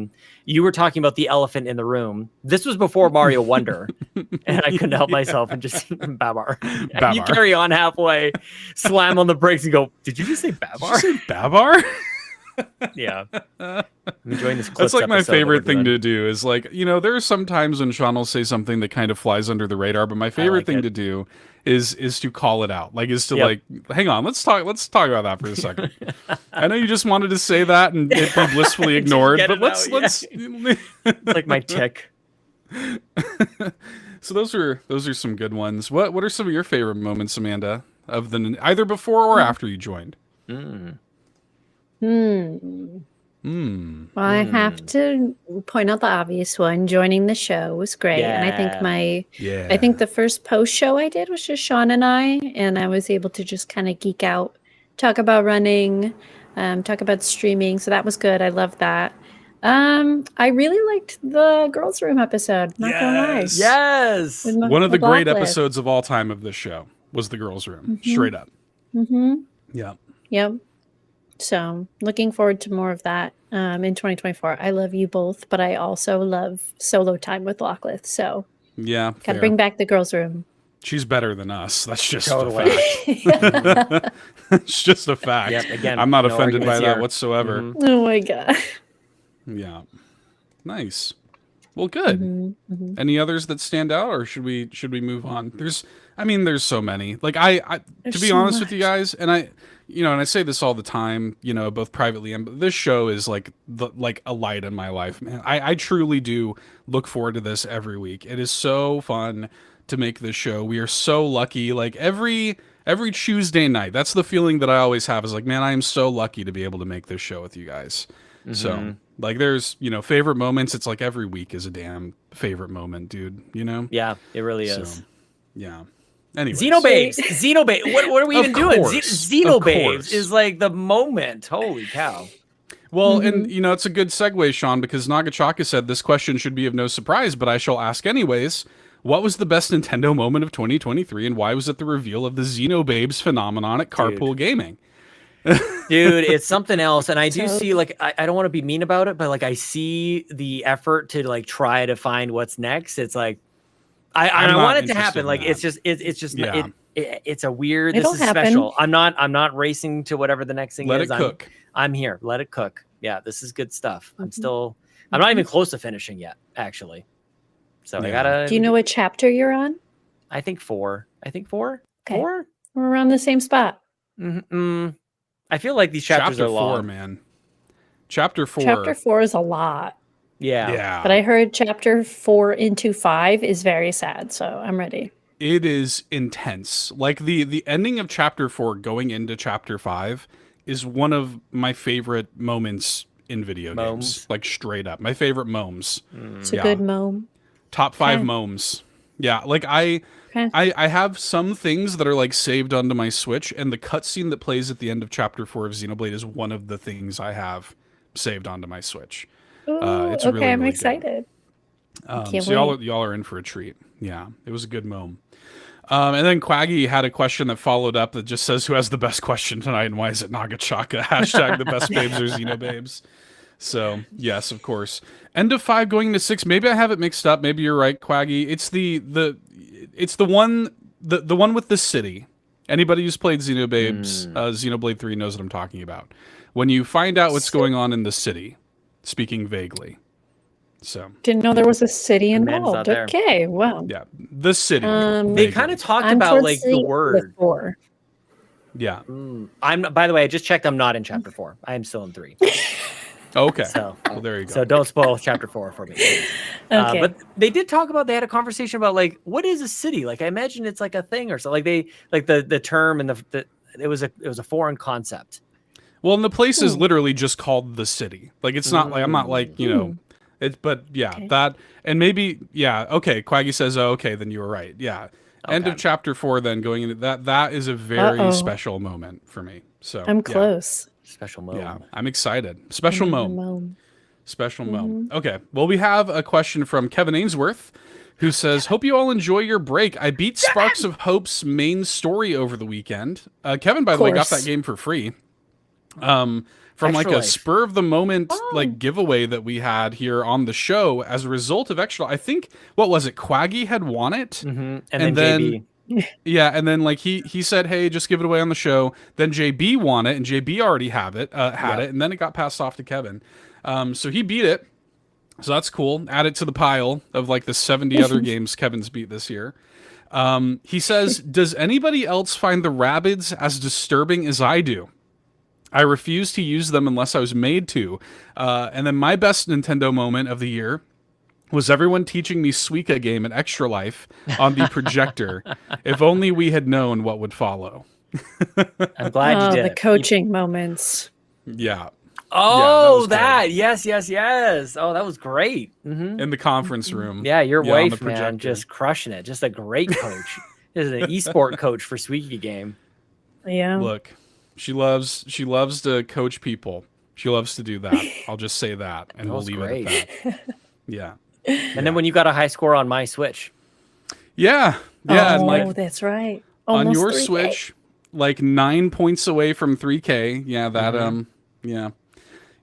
You were talking about the elephant in the room. This was before Mario Wonder, and I couldn't help myself and just Babar. You carry on halfway, slam on the brakes, and go, "Did you just say Babar?" Did you say Babar? Yeah. I'm enjoying this. That's like my favorite thing to do is like, there are some times when Sean will say something that kind of flies under the radar, but my favorite thing to do is to call it out. Like, is to like, hang on, let's talk about that for a second. I know you just wanted to say that and it be blissfully ignored, but let's it's like my tick. So those are some good ones. What are some of your favorite moments, Amanda, of either before or after you joined? Well, I have to point out the obvious one. Joining the show was great, and I think I think the first post show I did was just Sean and I was able to just kind of geek out, talk about running, talk about streaming. So that was good. I loved that. I really liked the girls' room episode. Not gonna lie. Yes, one of the great episodes of all time of this show was the girls' room. Straight up. Yeah. Yep. So looking forward to more of that in 2024. I love you both, but I also love solo time with Lockleth. So gotta bring back the girls' room. She's better than us. That's just a fact. It's just a fact. Yep, again, I'm not offended by that whatsoever. Oh my God. Yeah. Nice. Well, good. Any others that stand out, or should we move on? There's so many. Like I to be honest with you guys, and I say this all the time, both privately and this show is like a light in my life, man. I truly do look forward to this every week. It is so fun to make this show. We are so lucky. Like every Tuesday night, that's the feeling that I always have, is like, man, I am so lucky to be able to make this show with you guys. So like there's, favorite moments. It's like every week is a damn favorite moment, dude, Yeah, it really is. So, yeah. Anyway, Xenobabes. What are we even doing? Xenobabes is like the moment. Holy cow. Well, and it's a good segue, Sean, because Nagachaka said this question should be of no surprise, but I shall ask anyways. What was the best Nintendo moment of 2023, and why was it the reveal of the Xenobabes phenomenon at Carpool Gaming? Dude, it's something else. And I do see, like, I don't want to be mean about it, but like I see the effort to like try to find what's next. It's like I want it to happen. Like it's just it's a weird. This is special. I'm not racing to whatever the next thing is. Let it cook. I'm here. Let it cook. Yeah, this is good stuff. I'm not even close to finishing yet, actually. So I gotta. Do you know what chapter you're on? I think 4. Okay. 4. We're around the same spot. I feel like these chapters are long. 4, man. Chapter 4. Chapter 4 is a lot. Yeah. But I heard chapter 4 into 5 is very sad, so I'm ready. It is intense. Like the ending of chapter 4 going into chapter 5 is one of my favorite moments in video games. Like straight up. My favorite momes. It's a good mome. Top 5 momes. Yeah, like I have some things that are like saved onto my Switch, and the cutscene that plays at the end of chapter 4 of Xenoblade is one of the things I have saved onto my Switch. It's okay, really, I'm really excited. So y'all are in for a treat. Yeah, it was a good moment. And then Quaggy had a question that followed up that just says, who has the best question tonight, and why is it Nagachaka? Hashtag the best babes or Xenobabes. So yes, of course. End of 5 going into 6. Maybe I have it mixed up. Maybe you're right, Quaggy. It's the one with the city. Anybody who's played Xenobabes, Xenoblade 3 knows what I'm talking about. When you find out what's going on in the city, speaking vaguely. So Didn't know there was a city man's not involved. there. Okay, wow. yeah, the city. They vaguely. kind of talked I'm about towards like the word. 4. Yeah. I'm by the way, I just checked. I'm not in chapter 4. I am still in 3. Okay. So well, there you go. So don't spoil chapter 4 for me. Okay. But they did talk about. They had a conversation about like what is a city? Like I imagine it's like a thing or something. Like the term and it was a foreign concept. Well, and the place is literally just called the city. Like it's not like I'm not like but yeah, Okay. that and maybe okay. Quaggy says, "Oh, okay, then you were right." Yeah, end of chapter 4. Then going into that is a very special moment for me. So I'm close. Special moment. Yeah, I'm excited. Special moment. Special Mm-hmm. moment. Okay, well, we have a question from Kevin Ainsworth, who says, "Hope you all enjoy your break. I beat Sparks of Hope's main story over the weekend." Kevin, by the way, got that game for free. From Extra like a Life. spur of the moment like giveaway that we had here on the show as a result of Extra. I think what was it? Quaggy had won it, And then JB. yeah, and then like he said, "Hey, just give it away on the show." Then JB won it, and JB already had it, and then it got passed off to Kevin. So he beat it. So that's cool. Add it to the pile of like the 70 other games Kevin's beat this year. He says, "Does anybody else find the rabbits as disturbing as I do? I refuse to use them unless I was made to." And then my best Nintendo moment of the year was everyone teaching me Suika game at Extra Life on the projector. If only we had known what would follow. I'm glad you did. The coaching moments. Yeah. Oh, was that. Yes. Oh, that was great. In the conference room. Yeah, your on the wife, man, projector. just crushing it. Just a great coach. This is an esport coach for Suika game. Yeah. Look, she loves to coach people. She loves to do that. I'll just say that, and we'll leave it at that. Yeah. And then when you got a high score on my Switch. Yeah. And like that's right. on Almost your 3K. Switch, like 9 points away from 3K. Yeah, that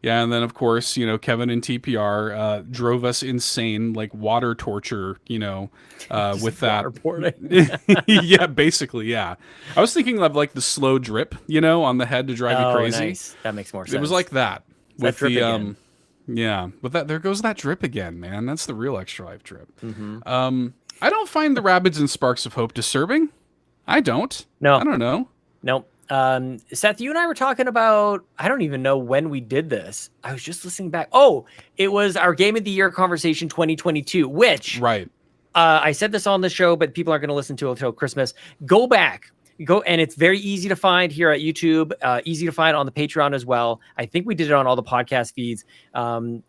yeah, and then of course, Kevin and TPR drove us insane, like water torture, with that. Waterboarding. Yeah, basically, yeah. I was thinking of like the slow drip, on the head to drive you crazy. Nice. That makes more sense. It was like that with drip the again. yeah, but there goes that drip again, man. That's the real Extra Life drip. I don't find the rabbits and Sparks of Hope disturbing. I don't. No. I don't know. Nope. Seth, you and I were talking about, I don't even know when we did this. I was just listening back. Oh, it was our Game of the Year conversation 2022, which Right. I said this on the show, but people aren't going to listen to it until Christmas. Go back. And it's very easy to find here at YouTube, easy to find on the Patreon as well. I think we did it on all the podcast feeds.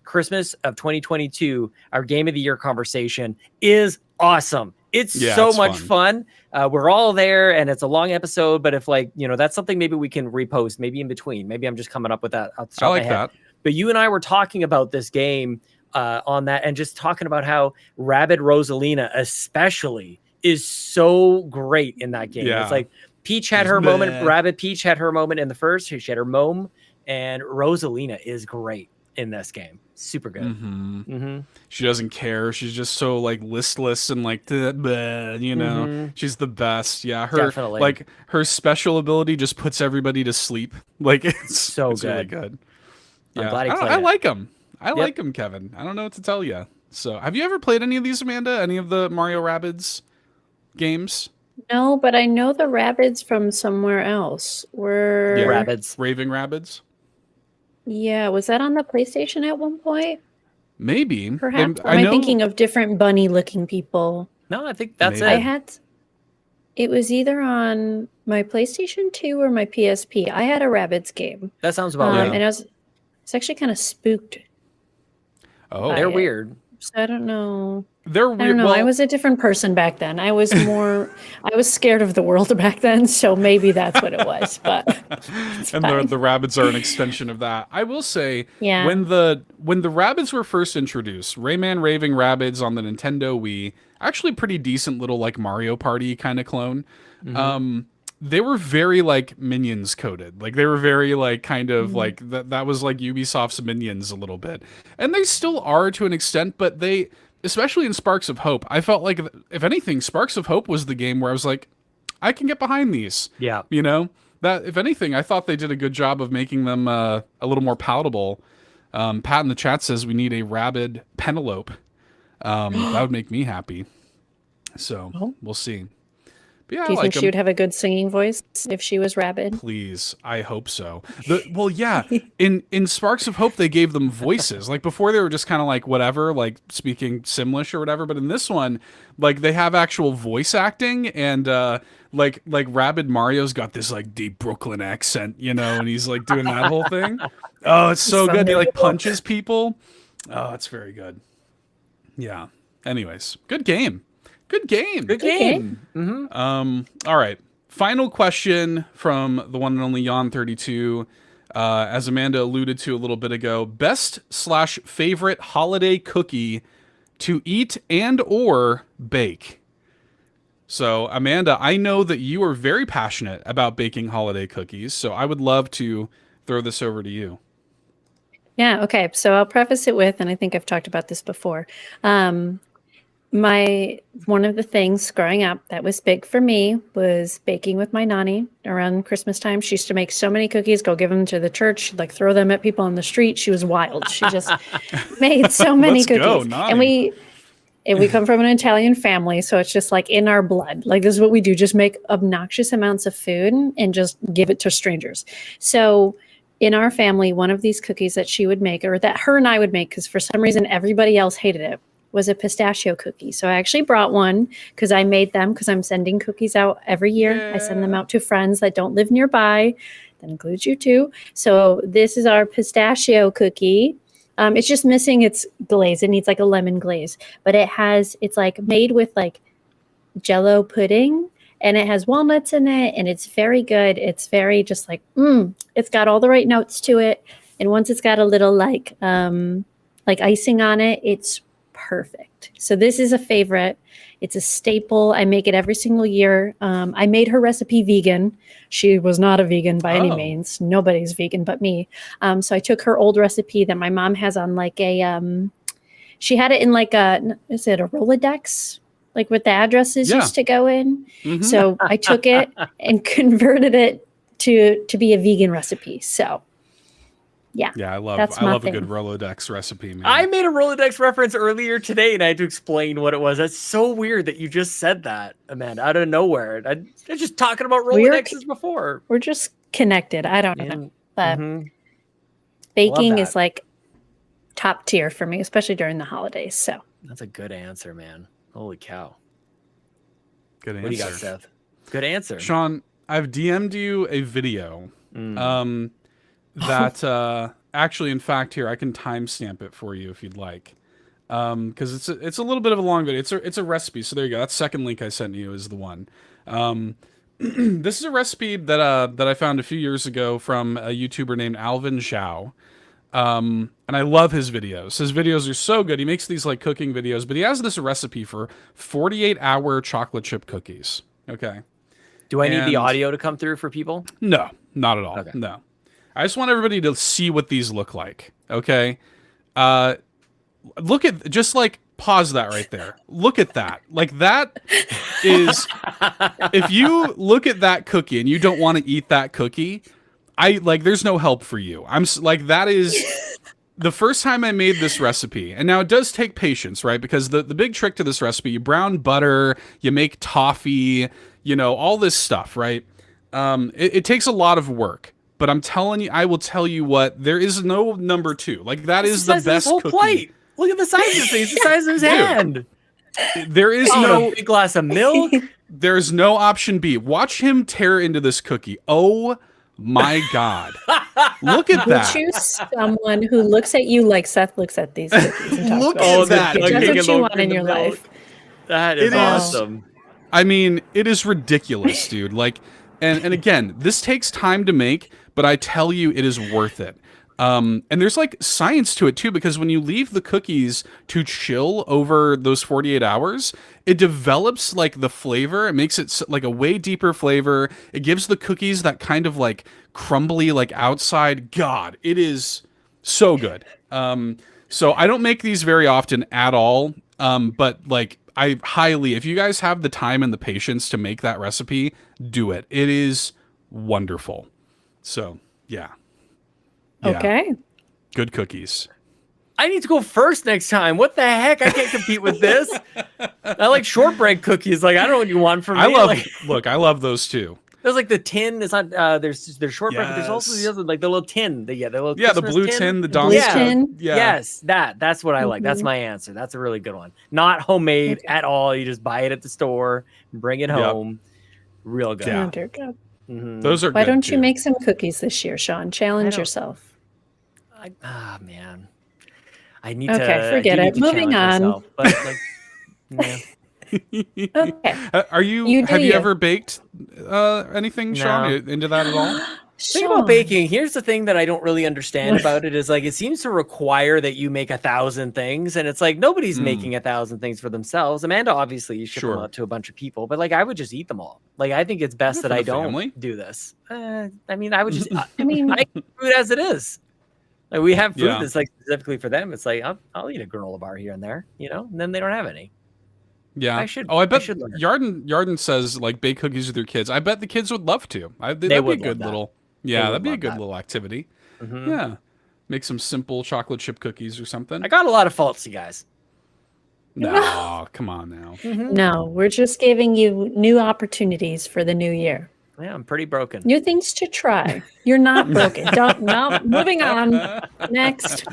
Christmas of 2022, our Game of the Year conversation is awesome. It's so much fun. We're all there, and it's a long episode, but if that's something maybe we can repost, maybe in between. Maybe I'm just coming up with that. I like that. But you and I were talking about this game on that, and just talking about how Rabid Rosalina especially is so great in that game. Yeah. It's like Peach had her moment, Rabbit Peach had her moment in the first, she had her mom, and Rosalina is great in this game. Super good. She doesn't care. She's just so like listless and like she's the best. Yeah, Definitely. like her special ability just puts everybody to sleep. Like it's So it's really good. good. Yeah, glad he played I it. like him. I like him, Kevin. I don't know what to tell you. So, have you ever played any of these, Amanda? Any of the Mario Rabbids games? No, but I know the Rabbids from somewhere else. Were Rabbids. Raving Rabbids? Yeah, was that on the PlayStation at one point? Maybe. Perhaps. Am I thinking of different bunny-looking people? No, I think that's Maybe. it. It was either on my PlayStation 2 or my PSP. I had a Rabbids game. That sounds about right. And I was actually kind of spooked. Oh, They're weird. So I don't know. They're weird. I don't know. Well, I was a different person back then. I was scared of the world back then, so maybe that's what it was. But and the rabbits are an extension of that. I will say, Yeah. when the rabbits were first introduced, Rayman Raving Rabbids on the Nintendo Wii, actually pretty decent little like Mario Party kind of clone. they were very like Minions coded. Like they were very like kind of like that was like Ubisoft's Minions a little bit. And they still are to an extent, but they, especially in Sparks of Hope, I felt like if anything, Sparks of Hope was the game where I was like, I can get behind these. Yeah. You know? That if anything, I thought they did a good job of making them a little more palatable. Pat in the chat says we need a rabid Penelope. That would make me happy. So we'll see. But yeah, Do you think she would have a good singing voice if she was rabid? Please, I hope so. Well, yeah. In Sparks of Hope, they gave them voices. Like before, they were just kind of like whatever, like speaking Simlish or whatever. But in this one, like they have actual voice acting, and like Rabid Mario's got this like deep Brooklyn accent, you know, and he's like doing that whole thing. Oh, it's so good. He like punches people. Oh, it's very good. Yeah. Anyways, good game. Good game. Good game. Mm-hmm. All right. Final question from the one and only Yon32. As Amanda alluded to a little bit ago, best/favorite holiday cookie to eat and or bake. So, Amanda, I know that you are very passionate about baking holiday cookies, so I would love to throw this over to you. Yeah, okay. So I'll preface it with, and I think I've talked about this before. One of the things growing up that was big for me was baking with my nanny around Christmas time. She used to make so many cookies, go give them to the church. She'd like throw them at people on the street. She was wild. She just made so many cookies. Go, Nani. And we come from an Italian family, so it's just like in our blood. Like this is what we do, just make obnoxious amounts of food and just give it to strangers. So in our family, one of these cookies that she would make, or that her and I would make, because for some reason everybody else hated it, was a pistachio cookie. So I actually brought one because I made them because I'm sending cookies out every year. Yeah. I send them out to friends that don't live nearby. That includes you too. So this is our pistachio cookie. It's just missing its glaze. It needs like a lemon glaze, but it's like made with like Jello pudding, and it has walnuts in it, and it's very good. It's very just like, it's got all the right notes to it. And once it's got a little like icing on it, it's perfect. So this is a favorite. It's a staple. I make it every single year. I made her recipe vegan. She was not a vegan by any means. Nobody's vegan but me. So I took her old recipe that my mom has on like a, she had it in like is it a Rolodex? Like what the addresses used to go in. Mm-hmm. So I took it and converted it to be a vegan recipe. So yeah, I love a good Rolodex recipe, man. I made a Rolodex reference earlier today, and I had to explain what it was. That's so weird that you just said that, Amanda, out of nowhere. I was just talking about Rolodexes before. We're just connected. I don't know, but baking is like top tier for me, especially during the holidays. So that's a good answer, man. Holy cow! Good answer. What do you got, Seth? Good answer, Sean. I've DM'd you a video. That actually, in fact, here I can timestamp it for you if you'd like, because it's a little bit of a long video. It's a recipe. So there you go. That second link I sent you is the one. This is a recipe that I found a few years ago from a YouTuber named Alvin Zhao, and I love his videos. His videos are so good. He makes these like cooking videos, but he has this recipe for 48-hour chocolate chip cookies. Okay. Do I need the audio to come through for people? No, not at all. Okay. No. I just want everybody to see what these look like, okay? Look at, just like, pause that right there. Look at that. Like, that is, if you look at that cookie and you don't want to eat that cookie, there's no help for you. That is, the first time I made this recipe, and now it does take patience, right? Because the big trick to this recipe, you brown butter, you make toffee, all this stuff, right? It takes a lot of work. But I'm telling you, I will tell you what, there is no number two. Like, that is the best cookie. Plate. Look at the size of his face, the size of his hand. There is no big glass of milk. There's no option B. Watch him tear into this cookie. Oh my God. Look at that. Choose someone who looks at you like Seth looks at these cookies. And Look at that. That's what you want in your life. That is awesome. I mean, it is ridiculous, dude. Like, and again, this takes time to make, but I tell you, it is worth it. And there's like science to it too, because when you leave the cookies to chill over those 48 hours, it develops like the flavor. It makes it like a way deeper flavor. It gives the cookies that kind of like crumbly, like outside. God, it is so good. So I don't make these very often at all. But like I highly, if you guys have the time and the patience to make that recipe, do it. It is wonderful. So yeah. Okay. Good cookies. I need to go first next time. What the heck? I can't compete with this. I like shortbread cookies. Like, I don't know what you want from me. I love those too. There's like the tin. It's not. There's shortbread, but there's also the other, like the little tin. The little the blue tin, the Blue tin. Yeah. Yes, that's what I like. That's my answer. That's a really good one. Not homemade at all. You just buy it at the store, bring it home. Real good. Yeah. Oh, dear God. Those are. Why good don't you too. make some cookies this year, Sean? Challenge yourself. Man, I need Okay, to. forget it. Moving on. Myself, but like, yeah. Okay. Have you ever baked anything, No. Sean? Into that at all? Think about baking. Here's the thing that I don't really understand about it is like it seems to require that you make 1,000 things, and it's like nobody's making 1,000 things for themselves. Amanda, obviously, you ship them out to a bunch of people, but like I would just eat them all. Like I think it's best that I don't do this. I mean, I would just. I eat food as it is. Like we have food that's like specifically for them. It's like I'll eat a granola bar here and there, and then they don't have any. Yeah. I bet Yarden says like bake cookies with your kids. I bet the kids would love to. That'd be a good little. Yeah, that'd be a good little activity. Yeah. Make some simple chocolate chip cookies or something. I got a lot of faults, you guys. No, come on now. No, we're just giving you new opportunities for the new year. Yeah, I'm pretty broken. New things to try. You're not broken. No, moving on. Next.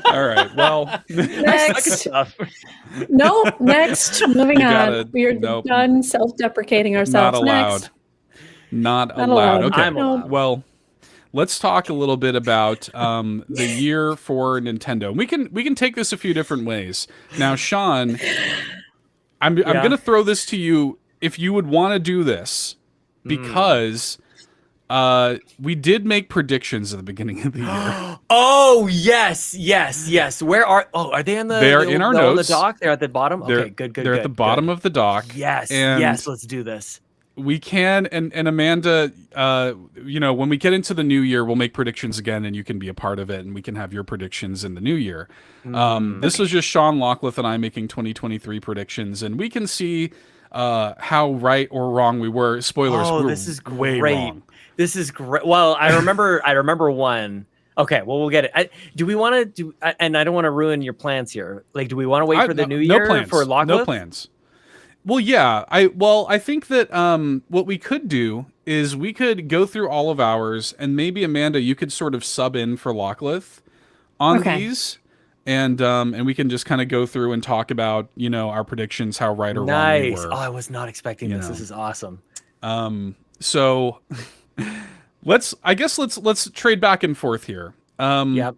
All right. Well, next. Next. Moving on. We are done self-deprecating ourselves. Not allowed. Next. Not allowed. Okay. I'm allowed. Well, let's talk a little bit about the year for Nintendo. We can take this a few different ways. Now, Sean, I'm going to throw this to you if you would want to do this. Because we did make predictions at the beginning of the year. Oh yes. Where are they on the? They are in our notes. The doc. They're at the bottom. Okay, good. They're at the bottom of the doc. Yes. Let's do this. We can, and Amanda, when we get into the new year, we'll make predictions again, and you can be a part of it, and we can have your predictions in the new year. This was just Sean Lockleth and I making 2023 predictions, and we can see how right or wrong we were. Spoilers. This is way great. Wrong. This is great. Well, I remember one. Okay, well, we'll get it. Do we want to do? And I don't want to ruin your plans here. Like, do we want to wait for the new year for Lockleth? No plans. Well, yeah. I think that what we could do is we could go through all of ours, and maybe Amanda, you could sort of sub in for Lockleth on these. And we can just kind of go through and talk about, our predictions, how right or wrong we were. Oh, I was not expecting this. This is awesome. So let's trade back and forth here. Yep.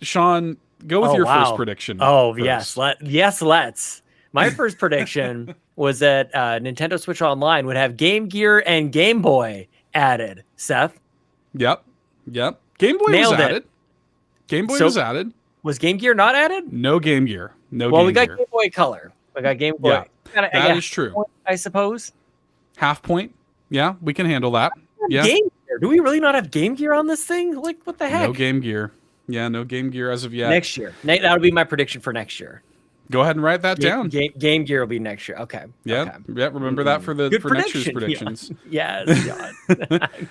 Sean, go with your first prediction. Oh, first. yes. Let's. My first prediction was that Nintendo Switch Online would have Game Gear and Game Boy added. Seth? Yep. Game Boy was added. Game Boy was added. Was Game Gear not added? No Game Gear. Well, we got Game Boy Color. We got Game Boy. Yeah, that is true. Point, I suppose. Half point. Yeah, we can handle that. Yeah. Game Gear. Do we really not have Game Gear on this thing? Like, what the heck? No Game Gear. Yeah, no Game Gear as of yet. Next year. That'll be my prediction for next year. Go ahead and write that down. Game Gear will be next year. Okay. Yeah. Okay. Yeah. Remember that for next year's predictions. Yes.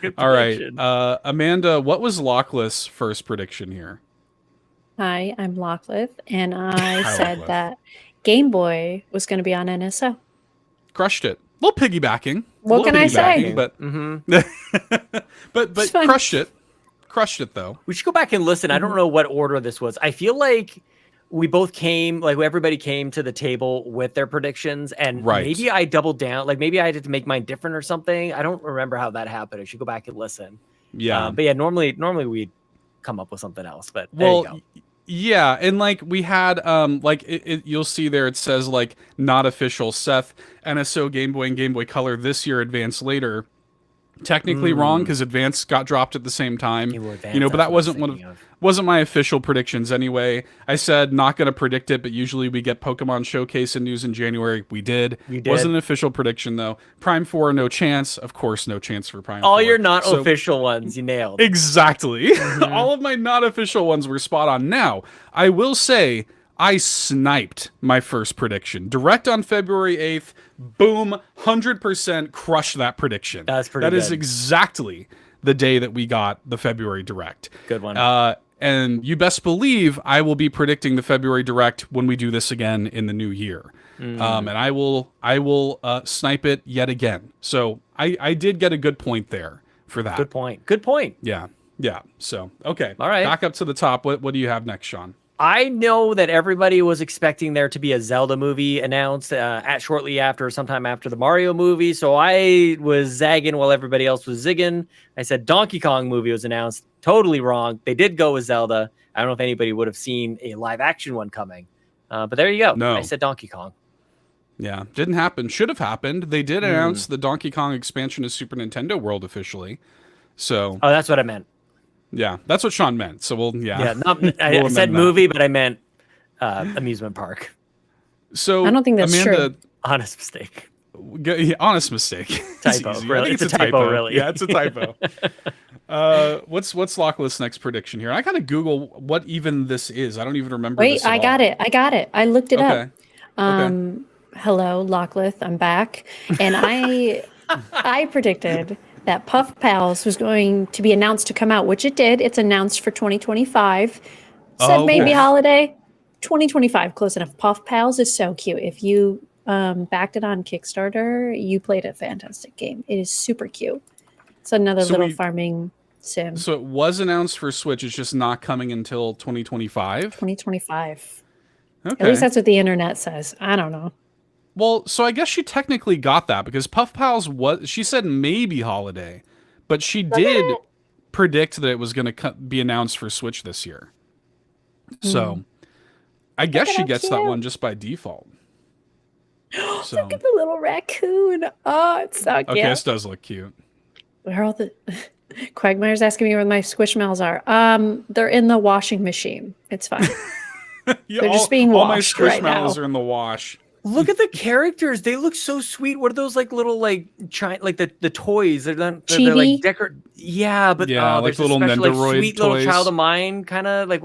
Good all right. Amanda, what was Lockleth's first prediction here? Hi, I'm Lockleth, and I said that Game Boy was going to be on NSO. Crushed it. A little piggybacking. What can I say? But but crushed it. Crushed it though. We should go back and listen. I don't know what order this was. I feel like we both came, like everybody came to the table with their predictions, and maybe I doubled down. Like maybe I had to make mine different or something. I don't remember how that happened. I should go back and listen. Yeah. But yeah, normally we'd come up with something else. But there you go. Yeah, and like we had you'll see there it says like not official Seth NSO Game Boy and Game Boy Color this year, advanced later. technically wrong because Advance got dropped at the same time. But that wasn't my official predictions anyway. I said not going to predict it, but usually we get Pokemon Showcase and news in January. We did. Wasn't an official prediction though. Prime 4, no chance. Of course, no chance for Prime 4. All your not official ones, you nailed. Exactly. All of my not official ones were spot on. Now, I will say I sniped my first prediction. Direct on February 8th. Boom, 100% crushed that prediction. That's pretty good. That is exactly the day that we got the February Direct. Good one. And you best believe I will be predicting the February Direct when we do this again in the new year. And I will snipe it yet again. So I did get a good point there for that. Good point. Yeah. So, okay. All right. Back up to the top. What do you have next, Sean? I know that everybody was expecting there to be a Zelda movie announced sometime after the Mario movie. So I was zagging while everybody else was zigging. I said Donkey Kong movie was announced. Totally wrong. They did go with Zelda. I don't know if anybody would have seen a live action one coming. But there you go. No. I said Donkey Kong. Yeah, didn't happen. Should have happened. They did announce the Donkey Kong expansion to Super Nintendo World officially. So. Oh, that's what I meant. Yeah, that's what Sean meant. So I said movie, but I meant amusement park. So I don't think that's Amanda, true. Honest mistake. Honest mistake. Typo. Really, it's a typo. Really. Yeah, it's a typo. What's Lockless' next prediction here? I gotta Google what even this is. I don't even remember. Wait, I got it. I looked it up. Okay. Hello, Lockless. I'm back, and I predicted that Puff Pals was going to be announced to come out, which it did. It's announced for 2025. Said maybe holiday. 2025, close enough. Puff Pals is so cute. If you backed it on Kickstarter, you played a fantastic game. It is super cute. It's another farming sim. So it was announced for Switch. It's just not coming until 2025? 2025. Okay. At least that's what the internet says. I don't know. Well, so I guess she technically got that because Puff Pals she said maybe holiday, but she did predict that it was going to be announced for Switch this year. So I guess she gets that one just by default. So. Look at the little raccoon. Oh, it's so cute. Okay, this does look cute. Where are all the Cwagmire's asking me where my Squishmallows are. They're in the washing machine. It's fine. Yeah, They're just being washed all my right now. Squishmallows are in the wash. Look at the characters. They look so sweet. What are those little the toys? They're like yeah, but like little Nendoroid sweet toys. Little child of mine kind of like.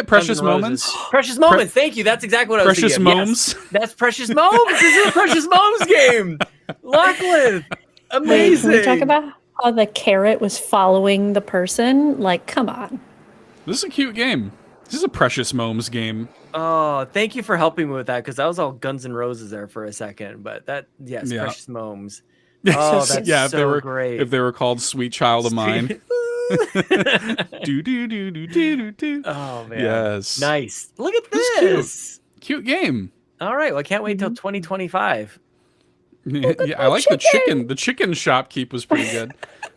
Precious Moments. Precious Moments. Thank you. That's exactly what I was Precious thinking. Momes. Yes, that's Precious Momes. This is a Precious Momes game. Lachlan, amazing. Wait, can we talk about how the carrot was following the person? Like, come on. This is a cute game. This is a Precious Momes game. Oh, thank you for helping me with that because that was all Guns N' Roses there for a second. But Precious Momes. Oh, that's so great. If they were called Sweet Child of Mine. do. Oh man. Yes. Nice. Look at this. Cute game. All right. Well, I can't wait till 2025. Yeah, I like the chicken. The chicken shopkeep was pretty good.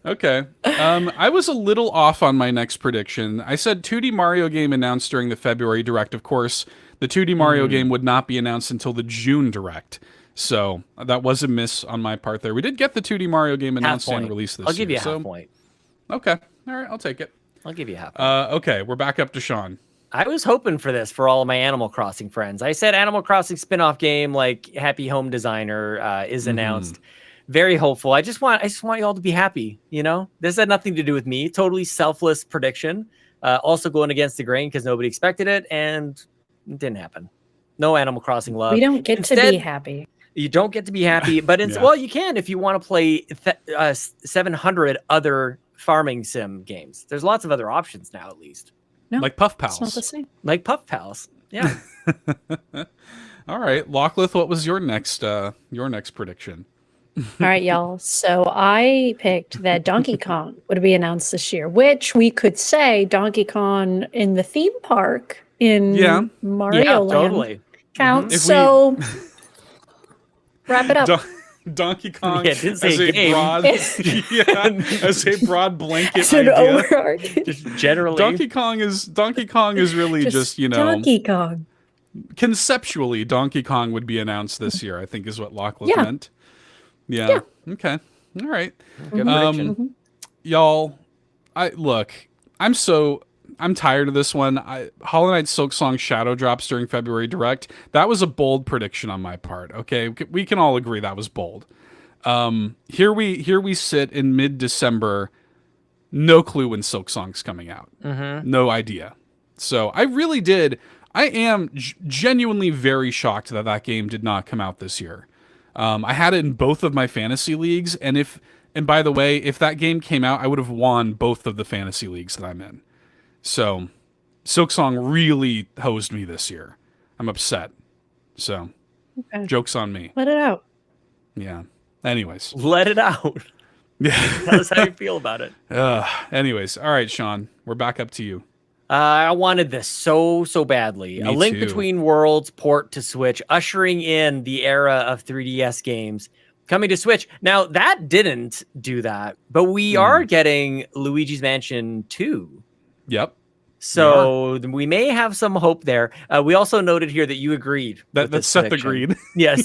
Okay. I was a little off on my next prediction. I said 2D Mario game announced during the February Direct. Of course, the 2D Mario game would not be announced until the June Direct. So that was a miss on my part there. We did get the 2D Mario game announced and released this year. I'll give you a half point. Okay. All right. I'll take it. I'll give you a half point. Okay. We're back up to Sean. I was hoping for this for all of my Animal Crossing friends. I said Animal Crossing spin-off game like Happy Home Designer is announced. Very hopeful. I just want you all to be happy. You know, this had nothing to do with me. Totally selfless prediction. Also going against the grain because nobody expected it, and it didn't happen. No Animal Crossing love. We don't get to be happy. You don't get to be happy, but well, you can if you want to play 700 other farming sim games. There's lots of other options now, at least. No, like Puff Pals. It's not the same. Like Puff Pals. Yeah. All right, Lockleth, what was your next prediction? All right, y'all. So I picked that Donkey Kong would be announced this year, which we could say Donkey Kong in the theme park in Mario Land totally counts. So wrap it up. Donkey Kong as as a broad blanket idea. Just generally, Donkey Kong is really just Donkey Kong. Conceptually, Donkey Kong would be announced this year. I think is what Lachlan meant. Yeah. Okay. All right. Good prediction. Mhm. Y'all, I'm tired of this one. Hollow Knight Silksong Shadow drops during February Direct. That was a bold prediction on my part. Okay, we can all agree that was bold. Here we sit in mid-December, no clue when Silksong's coming out. No idea. So I am genuinely very shocked that game did not come out this year. I had it in both of my fantasy leagues, and by the way, if that game came out, I would have won both of the fantasy leagues that I'm in. So, Silksong really hosed me this year. I'm upset. So, joke's on me. Let it out. Yeah. Anyways. Let it out. Yeah. Tell us how you feel about it. Anyways. All right, Sean. We're back up to you. I wanted this so badly. Me A Link too. Between Worlds port to Switch, ushering in the era of 3DS games coming to Switch. Now, that didn't do that, but we are getting Luigi's Mansion 2. Yep. So we may have some hope there. We also noted here that you agreed. That Seth agreed. Yes,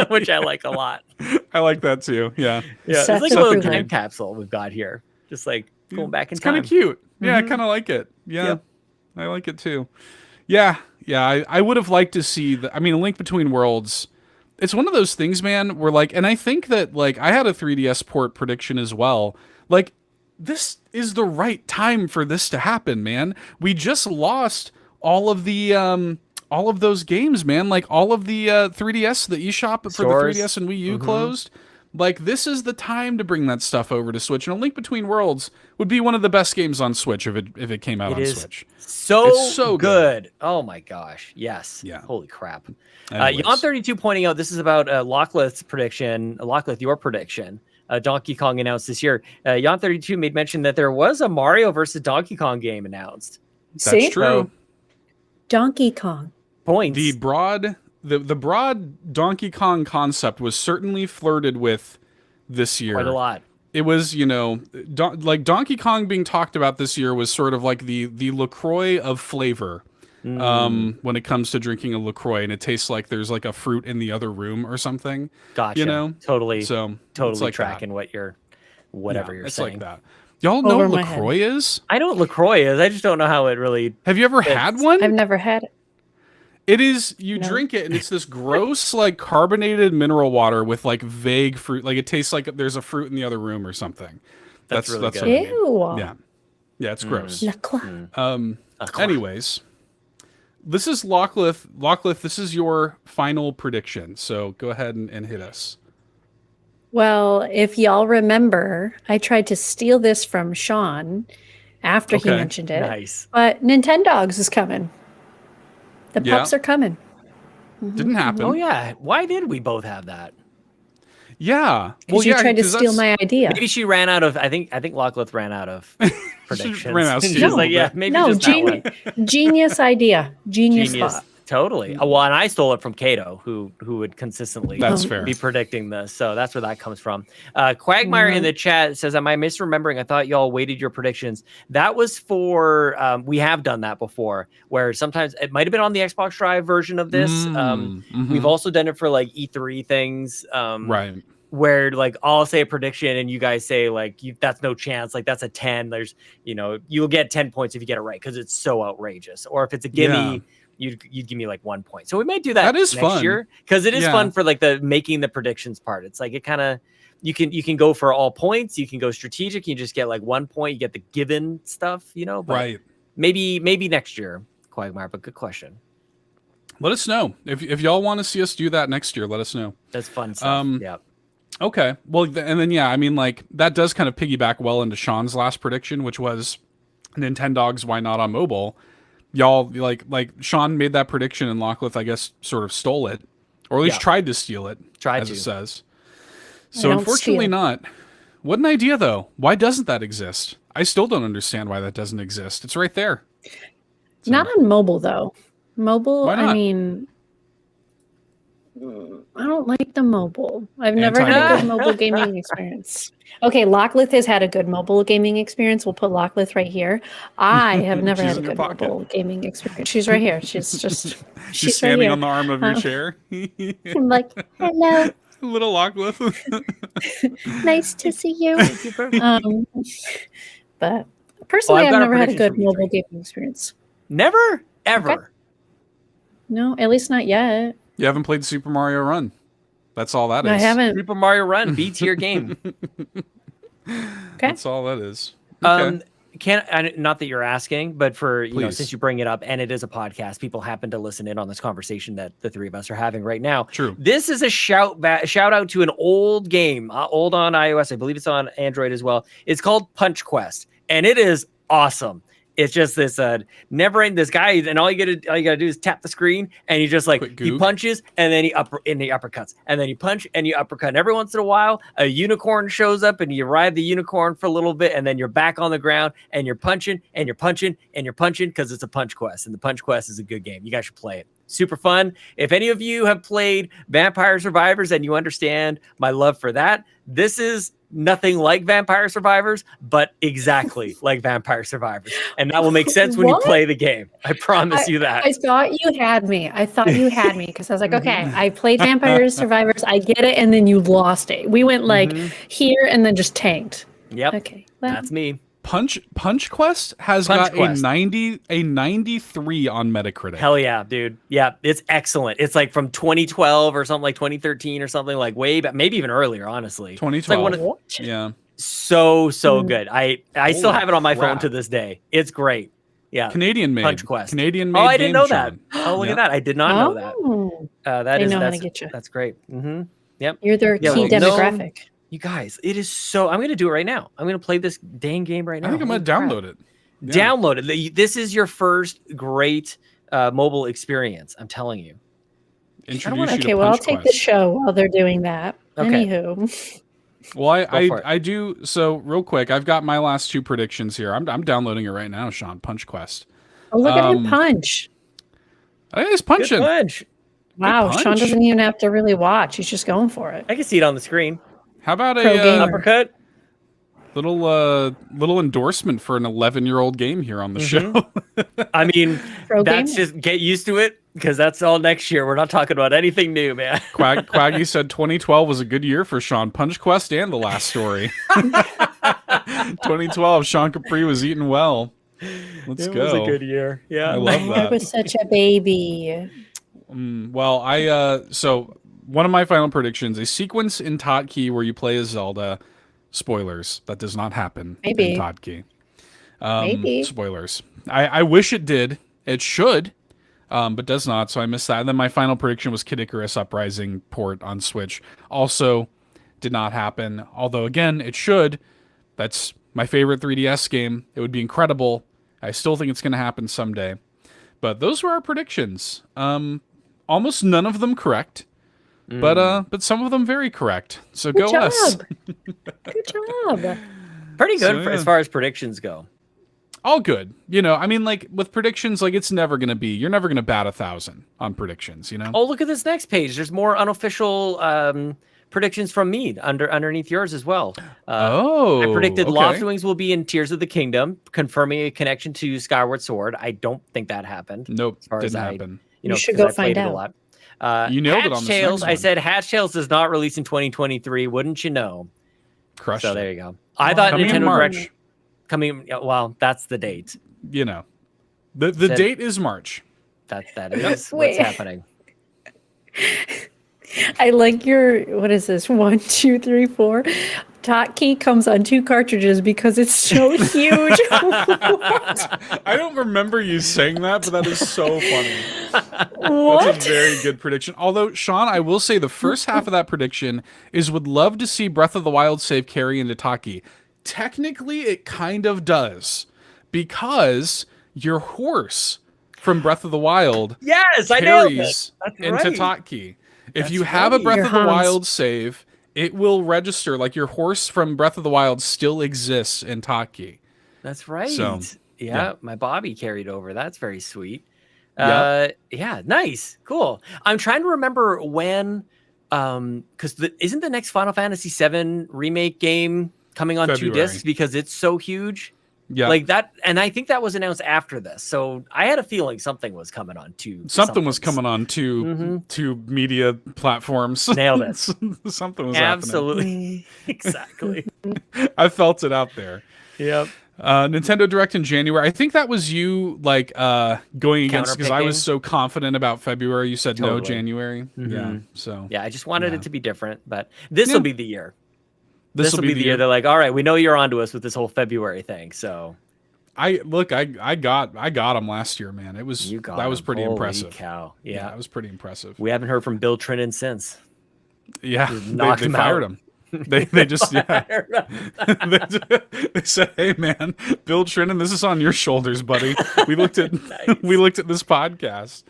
which I like a lot. I like that too. Yeah. Yeah, Seth it's like a little agreed. time capsule we've got here. Just like going back in It's time. kind of cute. Yeah, I kind of like it. Yeah, Yep. I like it too. Yeah. I would have liked to see A Link Between Worlds. It's one of those things, man, where and I think that I had a 3DS port prediction as well. This is the right time for this to happen, man. We just lost all of those games, man. All of the 3DS, the eShop for Stores. the 3DS and Wii U closed. This is the time to bring that stuff over to Switch. And A Link Between Worlds would be one of the best games on Switch if it came out on Switch. So, so good. Oh my gosh. Yes. Yeah. Holy crap. Anyways. Yon32 pointing out this is about Lockleth's prediction. Lockleth, your prediction. Donkey Kong announced this year. Yon32 made mention that there was a Mario versus Donkey Kong game announced. That's true. Donkey Kong. Points. The broad Donkey Kong concept was certainly flirted with this year. Quite a lot. It was, Donkey Kong being talked about this year was sort of like the LaCroix of flavor. When it comes to drinking a LaCroix, and it tastes like there's a fruit in the other room or something. Gotcha. Totally. So Totally it's tracking whatever you're it's saying. like that. Y'all know Over what my head. LaCroix is? I know what LaCroix is. I just don't know how it really. Have you ever had one? I've never had it. It is, you No. drink it and it's this gross carbonated mineral water with vague fruit. It tastes like there's a fruit in the other room or something. That's really good. what I mean. Ew. Yeah, it's gross. La Croix. Anyways, this is Lockleth. Lockleth, this is your final prediction. So go ahead and hit us. Well, if y'all remember, I tried to steal this from Sean after he Okay. mentioned it. Nice. But Nintendogs is coming. The Yeah. pups are coming. Didn't happen. Oh yeah. Why did we both have that? Yeah. Because you tried to steal my idea. Maybe she ran out of. I think Lockleth ran out of predictions. ran out of She steam was a like, little yeah, bit. maybe No, just that one. genius idea. Genius thought. Totally. Well, and I stole it from Kato, who would consistently That's fair. be predicting this. So that's where that comes from. Cwagmire in the chat says, am I misremembering? I thought y'all weighted your predictions. That was for, we have done that before, where sometimes it might have been on the Xbox Drive version of this. We've also done it for E3 things. Right. Where I'll say a prediction and you guys say that's no chance, that's a 10. There's you'll get 10 points if you get it right because it's so outrageous. Or if it's a gimme, you'd give me 1 point. So we might do that. That is next fun. year because it is fun for the making the predictions part. It's it kind of you can go for all points. You can go strategic. You just get 1 point. You get the given stuff. But Right. Maybe next year, Cwagmire. But good question. Let us know if y'all want to see us do that next year. Let us know. That's fun stuff. Yeah. Okay. Well, and then that does kind of piggyback well into Sean's last prediction, which was Nintendogs. Why not on mobile? Y'all Sean made that prediction, and Lockleth, I guess, sort of stole it, or at least tried to steal it. As it says. So unfortunately, not. What an idea, though. Why doesn't that exist? I still don't understand why that doesn't exist. It's right there. So, Not on mobile, though. Mobile, Why not? I mean, I don't like the mobile. I've never had a good mobile gaming experience. Okay, Lockleth has had a good mobile gaming experience. We'll put Lockleth right here. I have never She's had a in your good pocket. mobile gaming experience. She's right here. She's just She's right standing here. on the arm of your chair. I'm like, hello. Little Lockleth. Nice to see you. But Oh, personally, I've I've got a never had a prediction good for you mobile three. gaming experience. Never, ever. Okay. No, at least not yet. You haven't played Super Mario Run. That's all that is. I haven't. Super Mario Run beats your game. Okay. That's all that is. Okay. Not that you're asking, but for Please. since you bring it up, and it is a podcast, people happen to listen in on this conversation that the three of us are having right now. True. This is a shout out to an old game, old on iOS. I believe it's on Android as well. It's called Punch Quest, and it is awesome. It's just this never ending. This guy, and all you gotta do is tap the screen, and he just he punches, and then he uppercuts, and then you punch and you uppercut. And every once in a while, a unicorn shows up, and you ride the unicorn for a little bit, and then you're back on the ground, and you're punching, and you're punching, and you're punching, because it's a Punch Quest, and the Punch Quest is a good game. You guys should play it. Super fun. If any of you have played Vampire Survivors and you understand my love for that, this is nothing like Vampire Survivors, but exactly like Vampire Survivors. And that will make sense when you play the game. I promise you that. I thought you had me. Because I was like, okay, I played Vampire Survivors. I get it. And then you lost it. We went here and then just tanked. Yep. Okay. Well, that's me. Punch Quest has got a 93 on Metacritic. Hell yeah, dude. Yeah, it's excellent. It's like from 2012 or something, like 2013 or something, like way back, maybe even earlier, honestly. 2012. Yeah. So good. I still have it on my phone to this day. It's great. Yeah. Canadian made. Punch Quest. Canadian made. Oh, I didn't know that. Sean. Oh, look at that. I did not know that. They know how to get you. That's great. Mm-hmm. Yep. You're their key demographic. You guys, it is so. I'm going to do it right now. I'm going to play this dang game right now. I think I'm going to download it. Yeah. Download it. This is your first great mobile experience. I'm telling you. Okay, well, I'll take the show while they're doing that. Okay. Anywho. Well, I do. So real quick, I've got my last two predictions here. I'm downloading it right now, Sean. Punch Quest. Oh, look at him punch. I think he's punching. Good punch. Wow, Sean doesn't even have to really watch. He's just going for it. I can see it on the screen. How about a uppercut? Little endorsement for an 11-year-old game here on the show. I mean, just get used to it, because that's all next year. We're not talking about anything new, man. Quaggy said 2012 was a good year for Sean. Punch Quest and The Last Story. 2012, Sean Capri was eating well. Let's go. It was a good year. Yeah, I love that. I was such a baby. Well, so one of my final predictions: a sequence in Totkey where you play as Zelda. Spoilers. That does not happen in Totkey. Maybe. Spoilers. I wish it did. It should, but does not. So I missed that. And then my final prediction was Kid Icarus Uprising port on Switch. Also did not happen. Although again, it should. That's my favorite 3DS game. It would be incredible. I still think it's going to happen someday. But those were our predictions. Almost none of them correct. But some of them very correct. So Good go job. us. Good job. Pretty good as far as predictions go. All good. I mean, like with predictions, like it's never going to be, you're never going to bat 1,000 on predictions, Oh, look at this next page. There's more unofficial predictions from me underneath yours as well. I predicted Loftwings will be in Tears of the Kingdom, confirming a connection to Skyward Sword. I don't think that happened. Nope, didn't happen. You should go find out. You nailed it on the Tales. I said Hatch Tales does not release in 2023. Wouldn't you know? Crushed. So there you go. I thought coming Nintendo in March. Direct coming. Well, that's the date. The date is March. That is what's happening. I like your, what is this? 1, 2, 3, 4. Totkey comes on 2 cartridges because it's so huge. I don't remember you saying that, but that is so funny. What? That's a very good prediction. Although, Sean, I will say the first half of that prediction is would love to see Breath of the Wild save carry into Totkey. Technically, it kind of does, because your horse from Breath of the Wild carries into Totkey. If you have a Breath of the Wild save, it will register, like your horse from Breath of the Wild still exists in Totkey. That's right. So, yeah, my Bobby carried over. That's very sweet. Yep. Yeah, nice. Cool. I'm trying to remember when, because isn't the next Final Fantasy VII remake game coming on February. 2 discs because it's so huge? Yeah. Like that, and I think that was announced after this. So I had a feeling something was coming on to something was coming on to media platforms. Nailed it. Something was Absolutely. Exactly. happening. I felt it out there. Yep. Nintendo Direct in January. I think that was you like going against because I was Counterpicking. so confident about February. You said no Totally. January. Mhm. Yeah. So Yeah, I just wanted Yeah. it to be different, but this will Yeah. be the year. this will be the year. They're like, all right, we know you're onto us with this whole February thing. So I got them last year, man. It was you got that was him. pretty Holy impressive. Cow. Yeah, Yeah. that was pretty impressive. We haven't heard from Bill Trinan since. Yeah, Just they knocked him fired out. him. They just they said, "Hey man, Bill Trinan, this is on your shoulders, buddy." We looked at Nice. we looked at this podcast.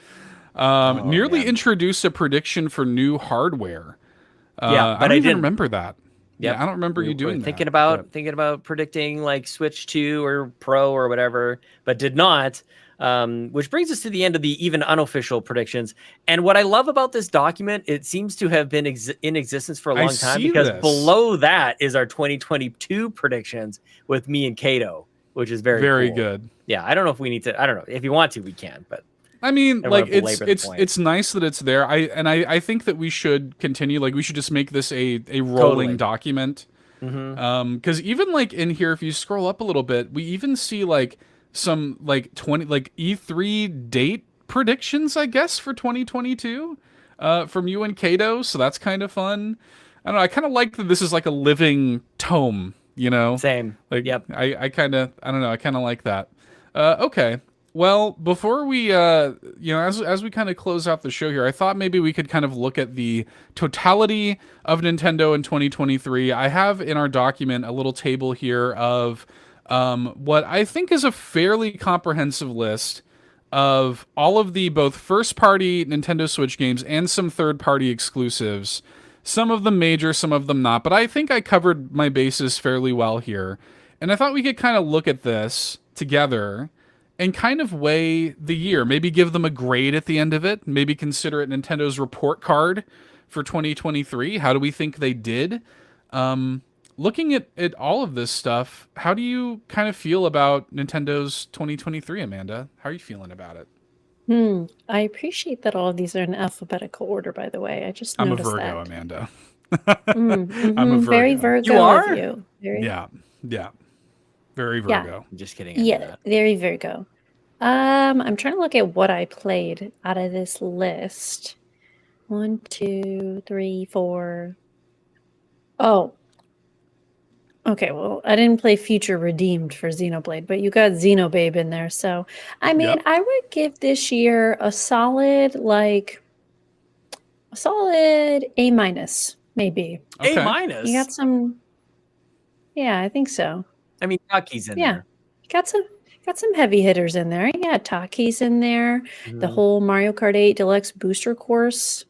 Nearly man. introduced a prediction for new hardware. Yeah, but I don't I even didn't. remember that. Yep. Yeah, I don't remember you doing thinking that. about predicting like Switch 2 or Pro or whatever, but did not. Which brings us to the end of the even unofficial predictions. And what I love about this document, it seems to have been in existence for a I long time see because this. below that is our 2022 predictions with me and Kato, which is very cool. good. Yeah, I don't know if we need to. I don't know if you want to, we can. But I mean, don't like wanna belabor the point. it's nice that it's there. I think that we should continue. Like we should just make this a rolling Totally. document. Because even like in here, if you scroll up a little bit, we even see like some like E3 date predictions, I guess, for 2022 from you and Kato. So that's kind of fun. I don't know. I kind of like that this is like a living tome. You know, same. like Yep. I kind of I don't know. I kind of like that. Okay. Well, before we, as we kind of close out the show here, I thought maybe we could kind of look at the totality of Nintendo in 2023. I have in our document a little table here of what I think is a fairly comprehensive list of all of the both first-party Nintendo Switch games and some third-party exclusives. Some of them major, some of them not, but I think I covered my bases fairly well here. And I thought we could kind of look at this together and kind of weigh the year, maybe give them a grade at the end of it, maybe consider it Nintendo's report card for 2023. How do we think they did? Looking at all of this stuff, how do you kind of feel about Nintendo's 2023, Amanda? How are you feeling about it? I appreciate that all of these are in alphabetical order, by the way. I just I'm a noticed Virgo, that. Amanda. I'm I'm a very Virgo. Virgo You are? of you. Very, Yeah. Very Yeah. Virgo. I'm just kidding. yeah, That. very Virgo. I'm trying to look at what I played out of this list. 1, 2, 3, 4. Oh. Okay, well, I didn't play Future Redeemed for Xenoblade, but you got Xenobabe in there. So, I mean, Yep. I would give this year a solid A minus, maybe. Okay. A minus. You got some, yeah, I think so. I mean, Taki's in Yeah. there. You got some heavy hitters in there. Yeah, Taki's in there. The whole Mario Kart 8 Deluxe Booster Course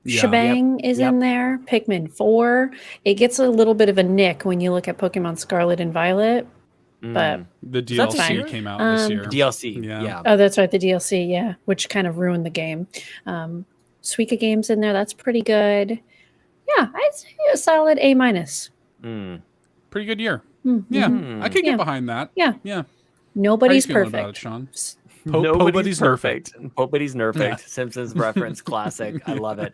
Yeah. shebang is Yep. in there. Pikmin 4. It gets a little bit of a nick when you look at Pokemon Scarlet and Violet, but The that's DLC fine. came out this year. DLC. Yeah. Yeah. oh, that's right, the DLC, yeah, which kind of ruined the game. Suika Games in there. That's pretty good. Yeah, I'd say a solid A minus. Pretty good year. Mhm. Yeah. I could Yeah. get behind that. Yeah. Yeah. Nobody's How you feeling about it, perfect. Sean? Nobody's Nobody's perfect. Nobody's perfect. Simpsons reference, classic. I love it.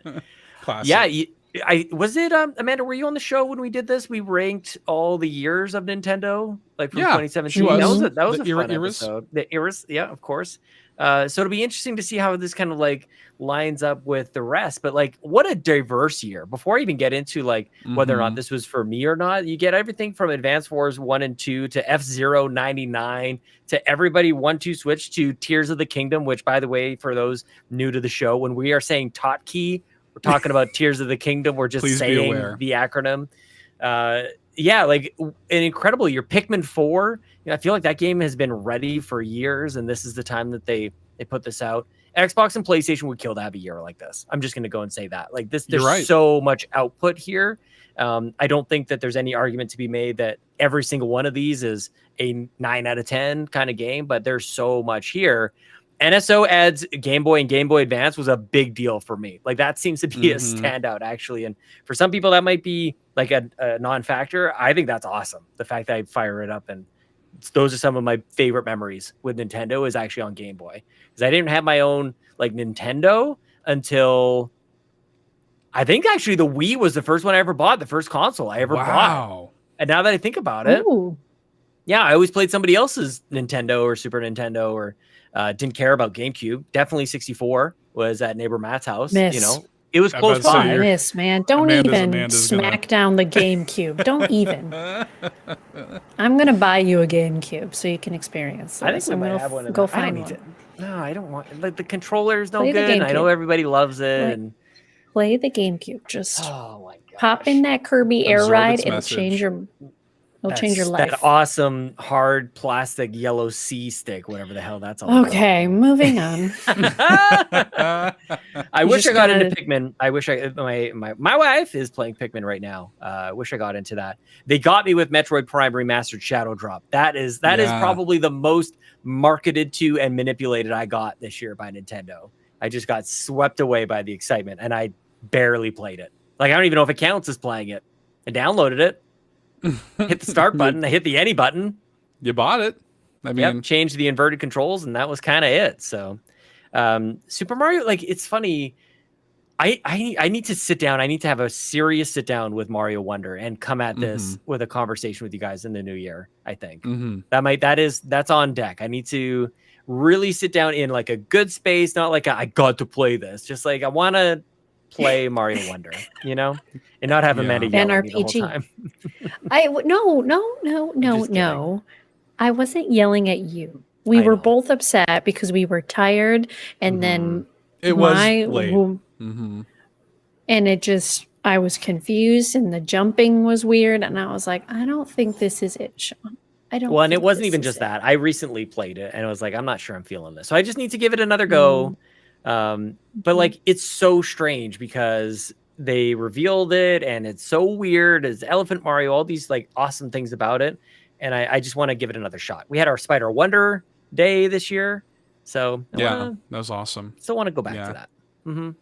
Classic. Yeah, I was it. Amanda, were you on the show when we did this? We ranked all the years of Nintendo, like from Yeah, 2017. she was. That was The a fun eras. episode. The eras, yeah, of course. So it'll be interesting to see how this kind of like lines up with the rest. But like, what a diverse year! Before I even get into like whether or not this was for me or not, you get everything from Advance Wars 1 and 2 to F-Zero 99 to Everybody 1-2 Switch to Tears of the Kingdom. Which, by the way, for those new to the show, when we are saying Totkey, we're talking about Tears of the Kingdom. We're just Please be saying aware. the acronym. Yeah, like an incredible year. Pikmin 4. I feel like that game has been ready for years, and this is the time that they put this out. Xbox and PlayStation would kill to have a year like this. I'm just going to go and say that. Like this, there's You're right. so much output here. I don't think that there's any argument to be made that every single one of these is a 9 out of 10 kind of game, but there's so much here. NSO adds Game Boy and Game Boy Advance was a big deal for me. Like that seems to be a standout actually. And for some people that might be like a non-factor. I think that's awesome. The fact that I fire it up and those are some of my favorite memories with Nintendo is actually on Game Boy, because I didn't have my own like Nintendo until I think actually the Wii was the first one I ever bought, the first console I ever bought. And now that I think about it, yeah, I always played somebody else's Nintendo or Super Nintendo, or didn't care about GameCube. Definitely 64 was at neighbor Matt's house. You know, it was close by. Miss, man, don't Amanda's smack down the GameCube. Don't even. I'm gonna buy you a GameCube so you can experience this. I think we might have one. Go find one. No, I don't want. Like the controller's no good. I know everybody loves it. And play the GameCube. Just pop in that Kirby Air Ride. It'll change your. It'll change your life. That awesome hard plastic yellow C stick, whatever the hell that's all. Okay, moving on. I wish I got into Pikmin. I wish my wife is playing Pikmin right now. I wish I got into that. They got me with Metroid Prime Remastered Shadow Drop. That is probably the most marketed to and manipulated I got this year by Nintendo. I just got swept away by the excitement, and I barely played it. Like I don't even know if it counts as playing it. I downloaded it. Hit the start button. I hit the any button. You bought it. I mean, changed the inverted controls, and that was kind of it. So, Super Mario, like it's funny. I need to sit down. I need to have a serious sit down with Mario Wonder and come at this with a conversation with you guys in the new year. I think that's on deck. I need to really sit down in like a good space, not like I got to play this. Just like I want to play Mario Wonder, you know, and not have Amanda yell at me the whole time. No. I wasn't yelling at you. We were both upset because we were tired, and then it was late. And it just, I was confused, and the jumping was weird, and I was like, I don't think this is it, Sean. I don't. Well, and it wasn't even just that. I recently played it, and I was like, I'm not sure I'm feeling this, so I just need to give it another go. But like it's so strange because they revealed it and it's so weird. It's Elephant Mario, all these like awesome things about it, and I just want to give it another shot. We had our Spider Wonder Day this year, so that was awesome. Still want to go back to that.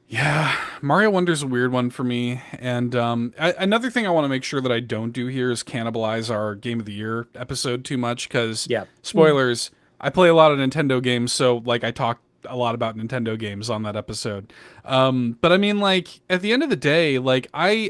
Yeah, Mario Wonder's a weird one for me. And another thing I want to make sure that I don't do here is cannibalize our Game of the Year episode too much, because spoilers, I play a lot of Nintendo games, so like I talk a lot about Nintendo games on that episode. But I mean, like at the end of the day, like I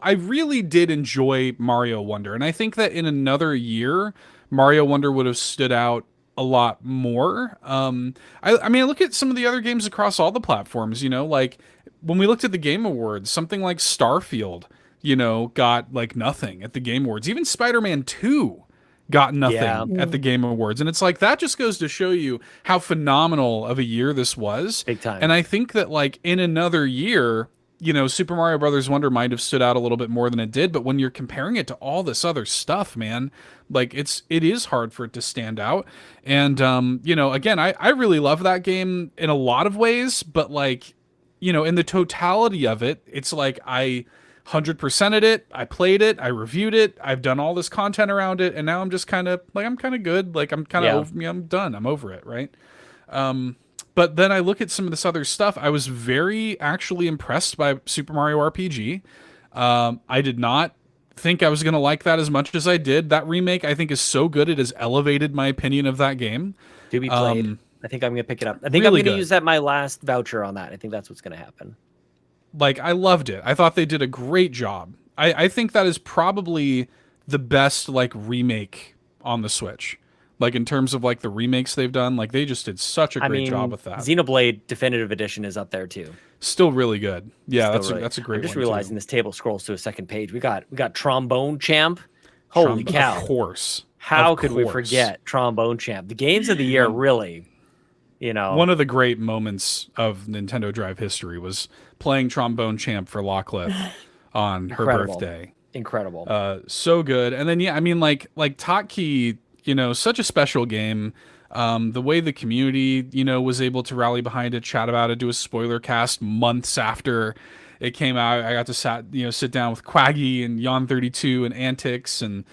really did enjoy Mario Wonder, and I think that in another year, Mario Wonder would have stood out a lot more. I mean, I look at some of the other games across all the platforms, you know, like when we looked at the Game Awards, something like Starfield, you know, got like nothing at the Game Awards. Even Spider-Man 2 got nothing at the Game Awards. And it's like, that just goes to show you how phenomenal of a year this was. Big time. And I think that like in another year, you know, Super Mario Brothers Wonder might have stood out a little bit more than it did, but when you're comparing it to all this other stuff, man, like it is hard for it to stand out. And you know, again, I really love that game in a lot of ways, but like, you know, in the totality of it, it's like I 100%ed it, I played it, I reviewed it, I've done all this content around it, and now I'm just kind of like, I'm kind of good, like I'm kind of I'm done, I'm over it, right? But then I look at some of this other stuff. I was very actually impressed by Super Mario RPG. I did not think I was going to like that as much as I did. That remake, I think, is so good. It has elevated my opinion of that game. To be played. I think I'm going to pick it up. I think I'm going to use that my last voucher on that. I think that's what's going to happen. Like, I loved it. I thought they did a great job. I think that is probably the best, like, remake on the Switch. Like, in terms of, like, the remakes they've done, like, they just did such a great job with that. Xenoblade Definitive Edition is up there, too. Still really good. Yeah, that's a great one, I'm just realizing this table scrolls to a second page. We got Trombone Champ. Holy cow. Of course. How could we forget Trombone Champ? The games of the year, really, you know. One of the great moments of Nintendo Drive history was playing Trombone Champ for Lachlan on her birthday. Incredible. So good. And then, yeah, I mean, like Hotkey, you know, such a special game. The way the community, you know, was able to rally behind it, chat about it, do a spoiler cast months after it came out. I got to sit down with Quaggy and Yon32 and Antics and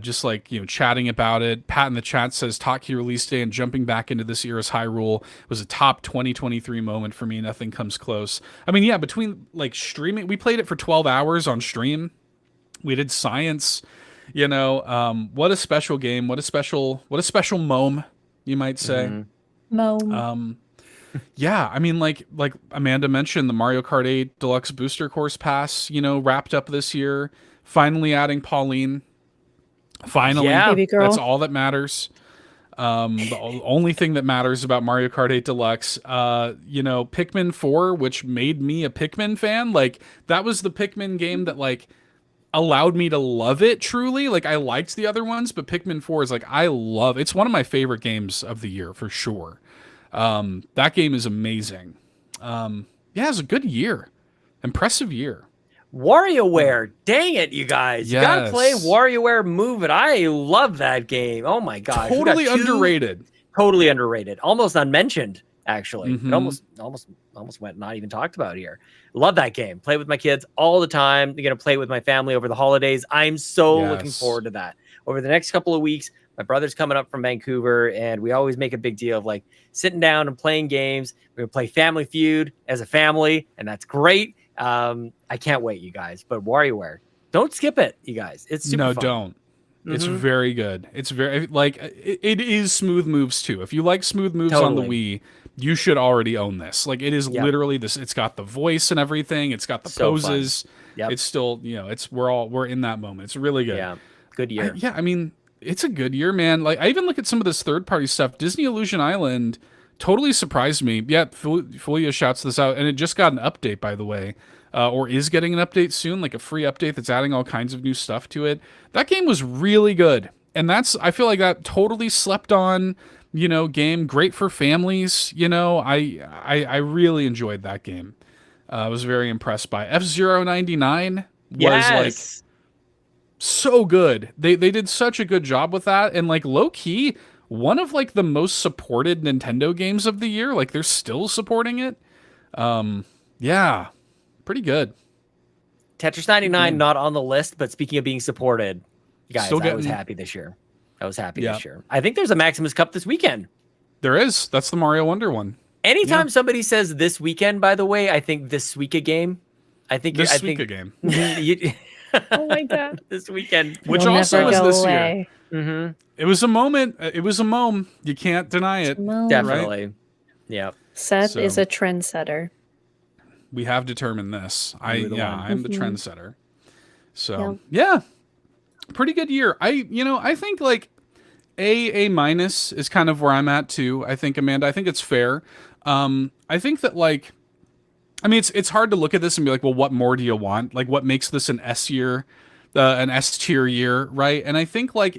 just like, you know, chatting about it. Pat in the chat says Hotkey release day and jumping back into this era's Hyrule was a top 2023 moment for me. Nothing comes close. I mean, yeah, between like streaming, we played it for 12 hours on stream. We did science. You know, what a special game. What a special mome, you might say. Mome. Yeah, I mean, like Amanda mentioned, the Mario Kart 8 Deluxe Booster Course Pass, wrapped up this year. Finally adding Pauline. Finally, Yeah. Baby girl. that's all that matters. Only thing that matters about Mario Kart 8 Deluxe, Pikmin 4, which made me a Pikmin fan. Like, that was the Pikmin game that, like, allowed me to love it truly. Like, I liked the other ones, but Pikmin 4 is like, it's one of my favorite games of the year for sure. That game is amazing. Yeah, it was a good year. Impressive year. WarioWare, dang it, you guys. You gotta play Yes. WarioWare Move It. I love that game. Oh my gosh. We got Totally underrated. Totally underrated. Almost unmentioned, actually. Mhm. It almost went not even talked about here. Love that game. Play with my kids all the time. They're gonna play with my family over the holidays. I'm so looking Yes. forward to that. Over the next couple of weeks, my brother's coming up from Vancouver, and we always make a big deal of like sitting down and playing games. We're gonna play Family Feud as a family, and that's great. I can't wait, you guys. But WarioWare, don't skip it, you guys. It's super fun. Don't. It's Mhm. very good. It's very like it is smooth moves too. If you like smooth moves on the Totally. Wii, you should already own this. Like, it is Yep. literally this. It's got the voice and everything. It's got the So fun. poses. Yep. It's still, we're in that moment. It's really good. Yeah, good year. I mean, it's a good year, man. Like, I even look at some of this third-party stuff. Disney Illusion Island totally surprised me. Yeah, Fulia shouts this out, and it just got an update, by the way, or is getting an update soon, like a free update that's adding all kinds of new stuff to it. That game was really good, and I feel like that totally slept on, game. Great for families. I really enjoyed that game. I was very impressed by F-Zero 99. Was like so good. They did such a good job with that, and like low key, one of like the most supported Nintendo games of the year. Like, they're still supporting it. Yeah, pretty good. Tetris 99 not on the list, but speaking of being supported, you guys, Still I was getting- happy this year. This Yeah. year. I think there's a Maximus Cup this weekend. There is. That's the Mario Wonder one. Anytime somebody says this weekend, by the way, I think this week a game. I think This week a game, Oh my god. this weekend. which It'll also never was go this year. away. Mm-hmm. It was a moment. It was a moment. You can't deny it. Mome. Definitely. Yeah. Seth So- is a trendsetter. We have determined this. You're the one. I'm the Mhm. trendsetter. So yeah, pretty good year. I think like A minus is kind of where I'm at too. I think, Amanda, I think it's fair. I think that like, I mean, it's hard to look at this and be like, well, what more do you want? Like, what makes this an S year, an S tier year, right? And I think like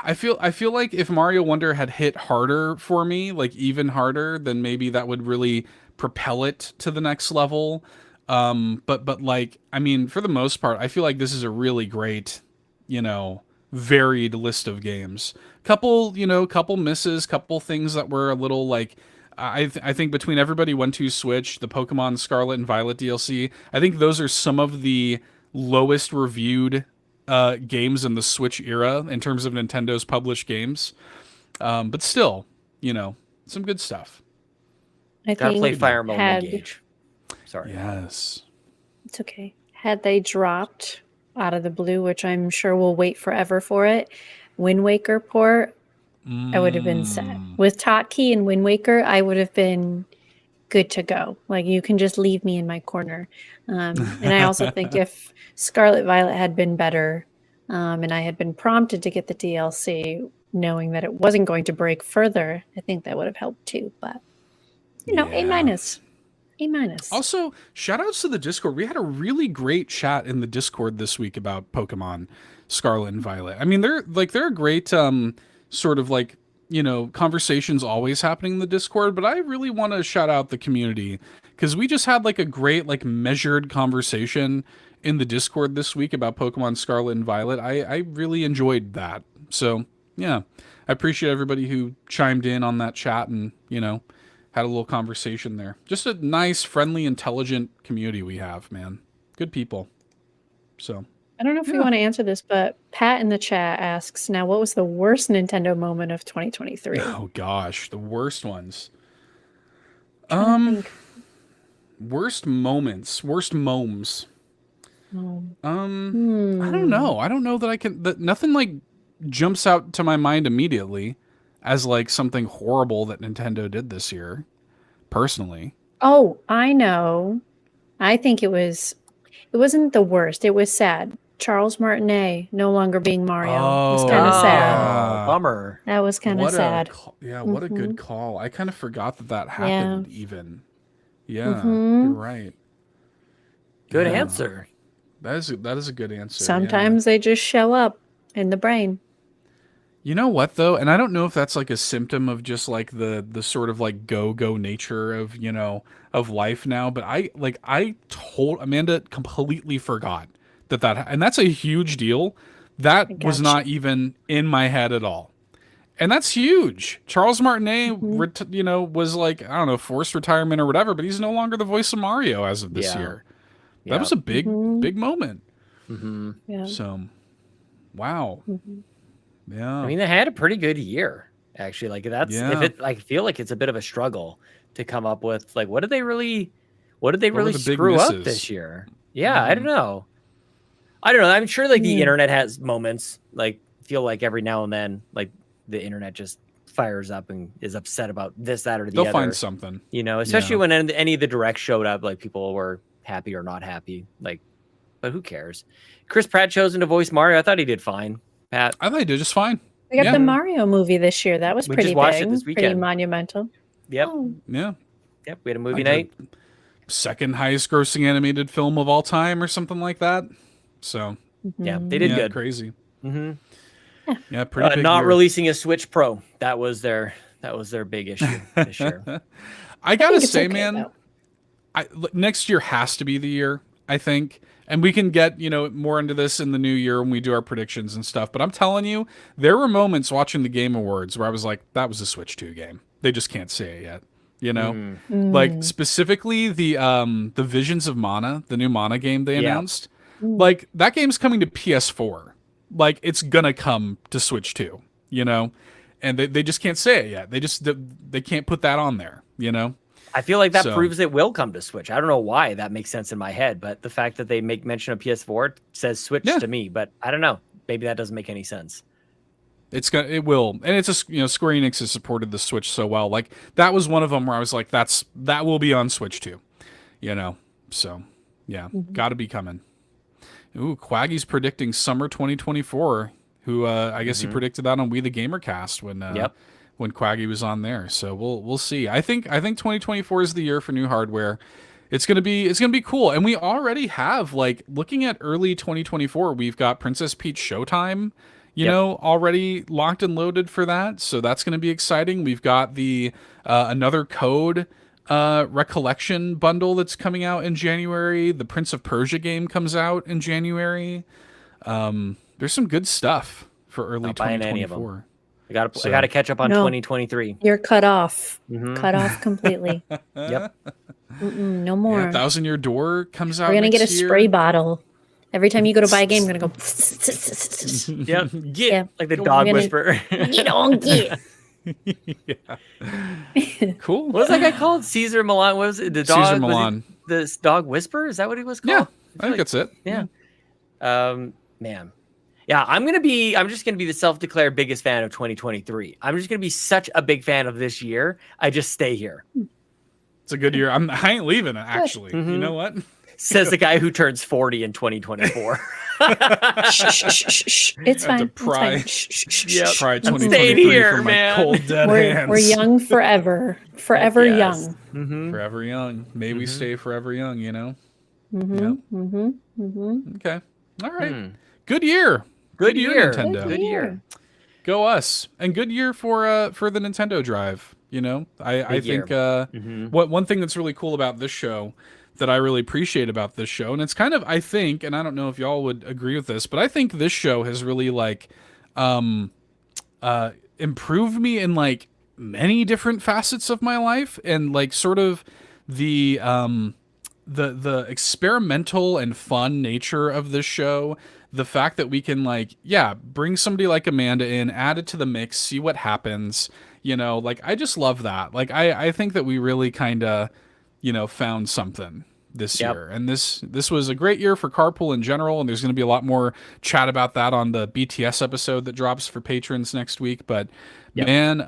I feel like if Mario Wonder had hit harder for me, like even harder, then maybe that would really propel it to the next level. But like, I mean, for the most part, I feel like this is a really great, varied list of games. Couple misses, couple things that were a little like, I think between Everybody 1-2 Switch, the Pokemon Scarlet and Violet DLC, I think those are some of the lowest reviewed games in the Switch era in terms of Nintendo's published games. But still, some good stuff. I Gotta think play Fire Emblem had, Engage. Sorry. Yes. It's okay. Had they dropped out of the blue, which I'm sure we'll wait forever for it, Wind Waker port, I would have been set. With Hotkey and Wind Waker, I would have been good to go. Like, you can just leave me in my corner. And I also think if Scarlet Violet had been better, and I had been prompted to get the DLC, knowing that it wasn't going to break further, I think that would have helped too. But A minus. A minus. Also, shout outs to the Discord. We had a really great chat in the Discord this week about Pokemon Scarlet and Violet. I mean, they're a great sort of like, conversations always happening in the Discord, but I really want to shout out the community because we just had like a great, like, measured conversation in the Discord this week about Pokemon Scarlet and Violet. I really enjoyed that. So yeah, I appreciate everybody who chimed in on that chat and, had a little conversation there. Just a nice, friendly, intelligent community we have, man. Good people. So I don't know if we want to answer this, but Pat in the chat asks, now, what was the worst Nintendo moment of 2023? oh gosh, the worst ones. Trying to think. Worst moments, worst momes. I don't know. I don't know that I can. Nothing like jumps out to my mind immediately as like something horrible that Nintendo did this year. Personally. Oh, I know. I think it wasn't the worst. It was sad. Charles Martinet no longer being Mario was kind of sad. yeah. Bummer. That was kind of sad. What a good call. I kind of forgot that happened even. Yeah, you're right. Good answer. That is a good answer. Sometimes they just show up in the brain. You know what though, and I don't know if that's like a symptom of just like the sort of like go nature of of life now, but I told Amanda completely forgot that and that's a huge deal. That was not even in my head at all, and that's huge. Charles Martinet, was like, I don't know, forced retirement or whatever, but he's no longer the voice of Mario as of this year. That was a big moment. Yeah. So, wow. Yeah. I mean, they had a pretty good year, actually. Like I feel like it's a bit of a struggle to come up with like what did they really screw up this year? Yeah, I don't know. I'm sure like the internet has moments. Like feel like every now and then, like the internet just fires up and is upset about this, that, or the other. They'll find something. Especially when any of the directs showed up, like people were happy or not happy. Like, but who cares? Chris Pratt chosen to voice Mario. I thought he did fine. Pat, I thought he did just fine. We got the Mario movie this year. That was pretty just watched big, it this pretty weekend. monumental. Yep. Oh. Yeah. Yep. We had a movie night. Second highest grossing animated film of all time or something like that. So yeah, they did good. Crazy. Yeah, pretty big not year. releasing a Switch Pro. That was their big issue this year. I gotta say, okay, man, next year has to be the year, I think. And we can get, more into this in the new year when we do our predictions and stuff. But I'm telling you, there were moments watching the Game Awards where I was like, that was a Switch 2 game. They just can't say it yet. Like specifically the Visions of Mana, the new Mana game they announced. Like that game's coming to PS4. Like it's gonna come to Switch 2, and they just can't say it yet. They can't put that on there, I feel like that proves it will come to Switch. I don't know why that makes sense in my head, but the fact that they make mention of PS4 says Switch to me. But I don't know. Maybe that doesn't make any sense. It will, and it's Square Enix has supported the Switch so well. Like that was one of them where I was like, that will be on Switch too, So yeah, got to be coming. Ooh, Quaggy's predicting summer 2024. Who I guess he predicted that on We the Gamercast when Quaggy was on there. So we'll see. I think 2024 is the year for new hardware. It's gonna be cool. And we already have, like, looking at early 2024, we've got Princess Peach Showtime, already locked and loaded for that. So that's gonna be exciting. We've got the another Code Recollection bundle that's coming out in January. The Prince of Persia game comes out in January. There's some good stuff for early 2024. I got to catch up on 2023. You're cut off. Cut off completely. Yep. No more. Yeah, Thousand Year Door comes out. We're gonna next get a year. spray bottle. Every time you go to buy a game, we're gonna go. Like the dog whisperer. You don't get. Cool. What was that guy called? Caesar Milan. What was it? The dog. Caesar Milan. This dog whisperer. Is that what he was called? Yeah, I think that's it. Yeah. Man. Yeah, I'm just gonna be the self-declared biggest fan of 2023. I'm just gonna be such a big fan of this year. I just stay here. It's a good year. I ain't leaving it, actually. You know what? Says the guy who turns 40 in 2024. It's fine. Pry 2023 here, from man. Cold dead hands. We're young forever. Forever young. Forever young. May we stay forever young, Okay. All right. Good year. Good year, Nintendo. Good year. Go us. And good year for the Nintendo Drive. I think one thing that's really cool about this show that I really appreciate about this show, and it's kind of, I think, and I don't know if y'all would agree with this, but I think this show has really improved me in like many different facets of my life, and like sort of the experimental and fun nature of this show. The fact that we can bring somebody like Amanda in, add it to the mix, see what happens, I just love that. Like, I think that we really kind of, found something this year. And this was a great year for Carpool in general, and there's going to be a lot more chat about that on the BTS episode that drops for patrons next week. But man,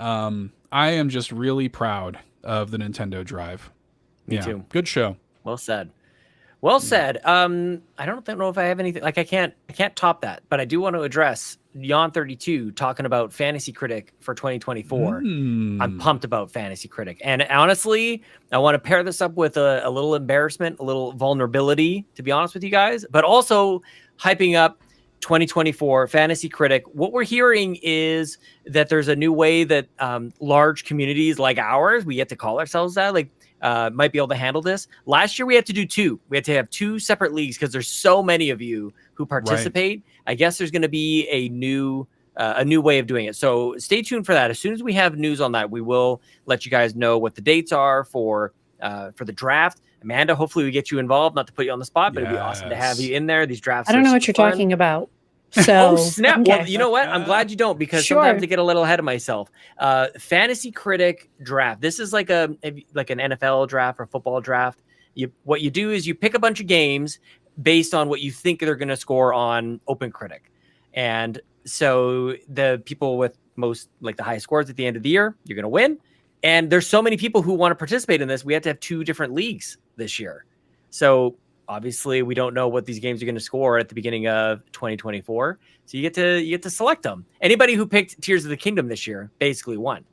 I am just really proud of the Nintendo Drive. Me too. Good show. Well said. Well said. I don't know if I have anything, like I can't top that, but I do want to address Yon32 talking about Fantasy Critic for 2024. I'm pumped about Fantasy Critic. And honestly, I want to pair this up with a little embarrassment, a little vulnerability, to be honest with you guys, but also hyping up 2024 Fantasy Critic. What we're hearing is that there's a new way that large communities like ours, we get to call ourselves that, like, might be able to handle this. Last year we had to do 2. We had to have 2 separate leagues because there's so many of you who participate. Right. I guess there's going to be a new way of doing it. So stay tuned for that. As soon as we have news on that, we will let you guys know what the dates are for the draft. Amanda, hopefully we get you involved. Not to put you on the spot, but it'd be awesome to have you in there. These drafts. I don't know what you're talking about. So oh snap! Okay. Well, you know what? I'm glad you don't, because sometimes I get a little ahead of myself. Fantasy Critic draft. This is like an NFL draft or football draft. What you do is you pick a bunch of games based on what you think they're going to score on Open Critic, and so the people with most, like, the highest scores at the end of the year, you're going to win. And there's so many people who want to participate in this. We have to have 2 different leagues this year. So obviously, we don't know what these games are going to score at the beginning of 2024. So you get to select them. Anybody who picked Tears of the Kingdom this year basically won.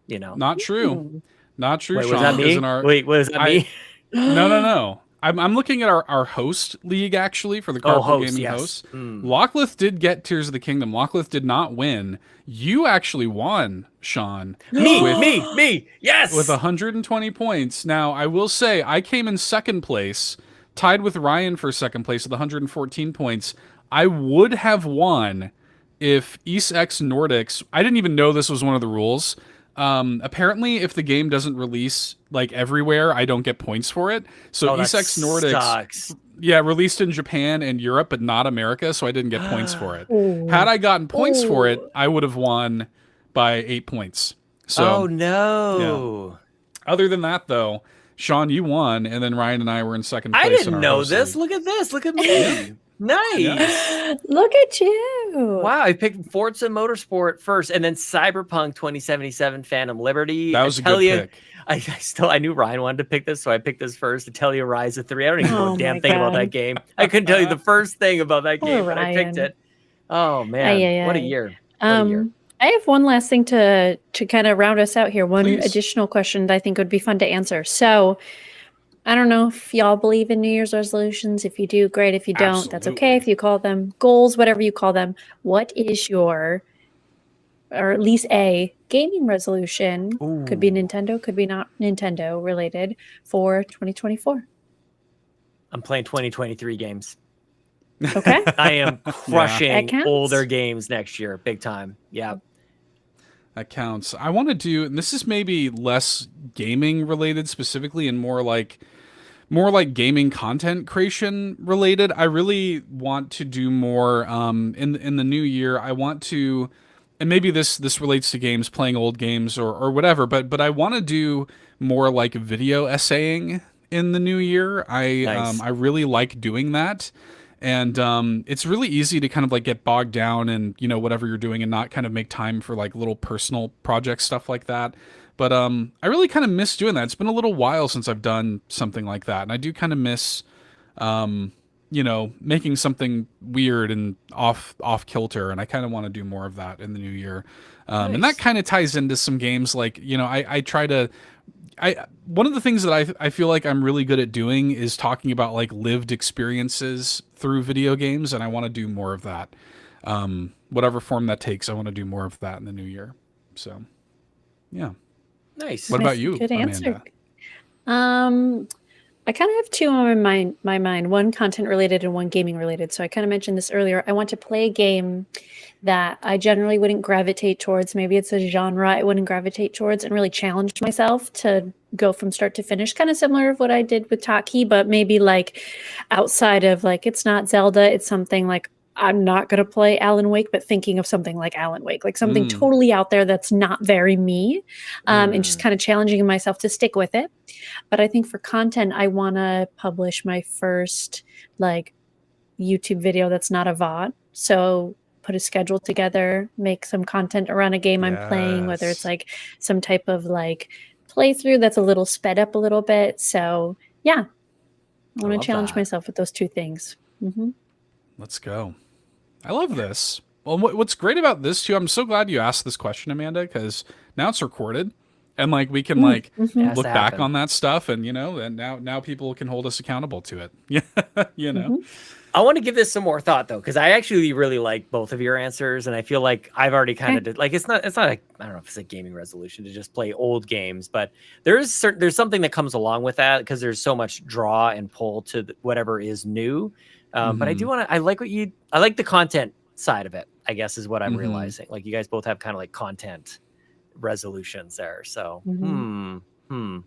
You know, not true. Not true. Wait, Sean, was that me? Wait, was that me? No. I'm looking at our host league, actually, for the Carpool Gaming host. Locklith did get Tears of the Kingdom. Locklith did not win. You actually won, Sean. Me. Yes. With 120 points. Now, I will say, I came in second place, tied with Ryan for second place with 114 points. I would have won if EastX Nordics, I didn't even know this was one of the rules. Apparently, if the game doesn't release like everywhere, I don't get points for it. So EastX Nordics, released in Japan and Europe, but not America, so I didn't get points for it. Had I gotten points for it, I would have won by 8 points. So, oh no. Yeah. Other than that, though, Sean, you won, and then Ryan and I were in second place. I didn't know this. Look at this. Look at me. Nice. Yeah. Look at you. Wow, I picked Forza Motorsport first, and then Cyberpunk 2077 Phantom Liberty. That was a good pick. I knew Ryan wanted to pick this, so I picked this first. Atelier Rise of 3. I don't even know a damn thing about that game. I couldn't tell you the first thing about that game, but I picked it. Oh man, what a year. I have one last thing to kind of round us out here. One additional question that I think would be fun to answer. So I don't know if y'all believe in New Year's resolutions. If you do, great. If you don't, that's okay. If you call them goals, whatever you call them, what is your, or at least a gaming resolution? Ooh. Could be Nintendo, could be not Nintendo related, for 2024. I'm playing 2023 games. Okay. I am crushing older games next year, big time. Yeah. That counts. I want to do, and this is maybe less gaming related specifically and more like gaming content creation related. I really want to do more in the new year. I want to, and maybe this relates to games, playing old games or whatever, but I want to do more like video essaying in the new year. I really like doing that. And it's really easy to kind of like get bogged down in, you know, whatever you're doing and not kind of make time for like little personal project stuff like that. But I really kind of miss doing that. It's been a little while since I've done something like that. And I do kind of miss, you know, making something weird and off kilter. And I kind of want to do more of that in the new year. And that kind of ties into some games like, you know, I try to... one of the things that I feel like I'm really good at doing is talking about like lived experiences through video games, and I want to do more of that. Whatever form that takes, I want to do more of that in the new year. So, yeah. Nice. What about you, Good answer. Amanda? I kind of have 2 on my mind, one content related and one gaming related. So I kind of mentioned this earlier. I want to play a game that I generally wouldn't gravitate towards. Maybe it's a genre I wouldn't gravitate towards, and really challenge myself to go from start to finish. Kind of similar to what I did with Taki, but maybe like outside of, like, it's not Zelda, it's something like I'm not going to play Alan Wake, but thinking of something like Alan Wake, like something totally out there that's not very me, and just kind of challenging myself to stick with it. But I think for content, I want to publish my first like YouTube video that's not a VOD. So put a schedule together, make some content around a game I'm playing, whether it's like some type of like playthrough that's a little sped up a little bit. So yeah, I want to challenge myself with those two things. Let's go. I love this. Well, what's great about this too, I'm so glad you asked this question, Amanda, because now it's recorded, and like we can like look back on that stuff, and and now people can hold us accountable to it. Yeah, I want to give this some more thought though, because I actually really like both of your answers, and I feel like I've already kind of did. Like it's not like, I don't know if it's a gaming resolution to just play old games, but there's something that comes along with that because there's so much draw and pull to whatever is new. But I do want to. I like the content side of it, I guess, is what I'm realizing. Like you guys both have kind of like content resolutions there. So yeah. I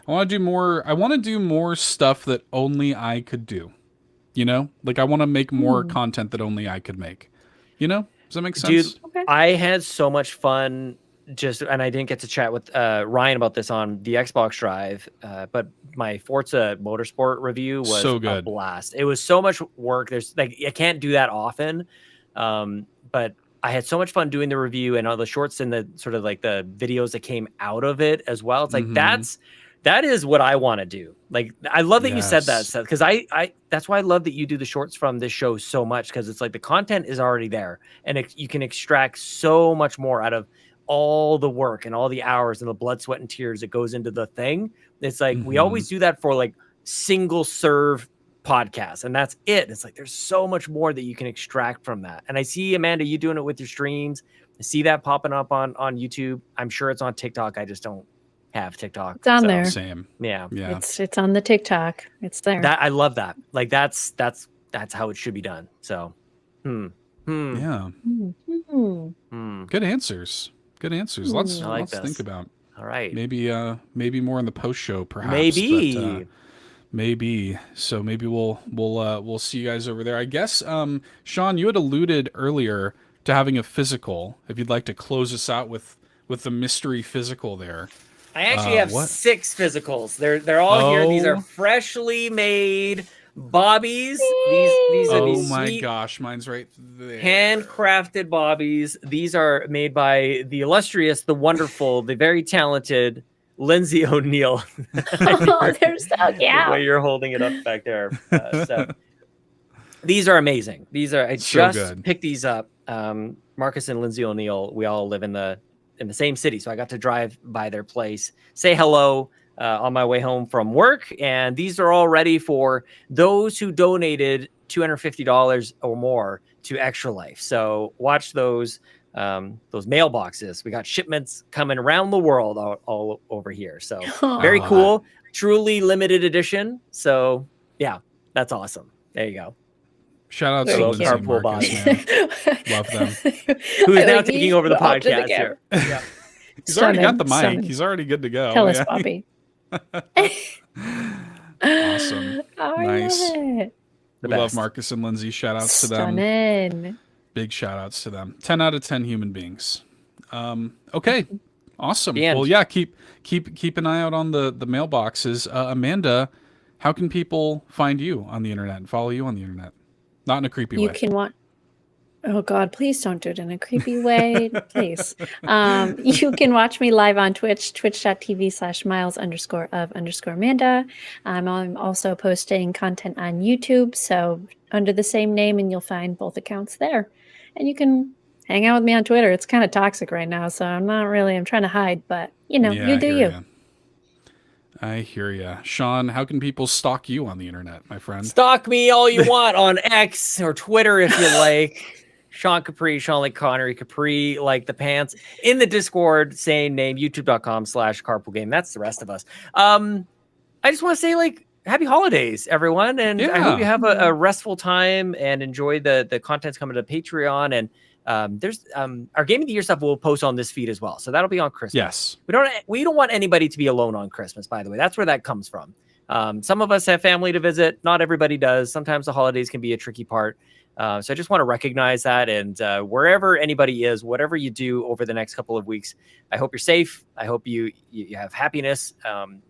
want to do more stuff that only I could do. Like I want to make more content that only I could make. Does that make sense? Dude, I had so much fun and I didn't get to chat with Ryan about this on the Xbox Drive, but my Forza Motorsport review was so good. A blast. It was so much work. There's like, I can't do that often. But I had so much fun doing the review and all the shorts and the sort of like the videos that came out of it as well. It's like, that is what I want to do. Like, I love that you said that, Seth, because I that's why I love that you do the shorts from this show so much, because it's like the content is already there and you can extract so much more out of all the work and all the hours and the blood, sweat, and tears that goes into the thing. It's like we always do that for like single serve podcasts, and that's it. It's like there's so much more that you can extract from that. And I see, Amanda, you doing it with your streams. I see that popping up on YouTube. I'm sure it's on TikTok. I just don't have TikTok. It's on there. Same. Yeah. It's on the TikTok. It's there. I love that. Like that's how it should be done. So, yeah. Good answers. Good answers. Lots to think about. All right. Maybe more in the post show, perhaps. Maybe. So maybe we'll see you guys over there. I guess, Sean, you had alluded earlier to having a physical. If you'd like to close us out with the mystery physical there. I actually have 6 physicals. They're all here. These are freshly made bobbies. These are these my gosh, mine's right there. Handcrafted bobbies. These are made by the illustrious, the wonderful, the very talented Lindsay O'Neill. Oh, they're so cute. The way you're holding it up back there. So these are amazing. I just picked these up. Marcus and Lindsay O'Neill, we all live in the same city, so I got to drive by their place, say hello on my way home from work, and these are all ready for those who donated $250 or more to Extra Life. So watch those mailboxes. We got shipments coming around the world all over here. So very cool, truly limited edition. So yeah, that's awesome. There you go. Shout out to Lindsay and Marcus, man. Love them. Who is now taking over the podcast here. Yeah. He's already got the mic. He's already good to go. Tell us, Bobby. Awesome. Oh, Nice. I love it. We love Marcus and Lindsay. Shout outs to them. Big shout outs to them. 10 out of 10 human beings. Okay. Awesome. Well, yeah, keep an eye out on the mailboxes. Amanda, how can people find you on the internet and follow you on the internet? Not in a creepy way. You can watch. Oh God, please don't do it in a creepy way. Please. You can watch me live on Twitch, twitch.tv/miles_of_Amanda. I'm also posting content on YouTube, so under the same name, and you'll find both accounts there. And you can hang out with me on Twitter. It's kind of toxic right now, so I'm trying to hide, but you do you. I hear ya. Sean, how can people stalk you on the internet, my friend? Stalk me all you want on X or Twitter if you like. Sean Capri, Sean like Connery, Capri like the pants. In the Discord, same name, youtube.com/carpool game. That's the rest of us. I just want to say, like, happy holidays, everyone. And I hope you have a restful time and enjoy the contents coming to Patreon. And there's our Game of the Year stuff we'll post on this feed as well. So that'll be on Christmas. Yes. We don't want anybody to be alone on Christmas, by the way. That's where that comes from. Some of us have family to visit. Not everybody does. Sometimes the holidays can be a tricky part. So I just want to recognize that. And wherever anybody is, whatever you do over the next couple of weeks, I hope you're safe. I hope you have happiness.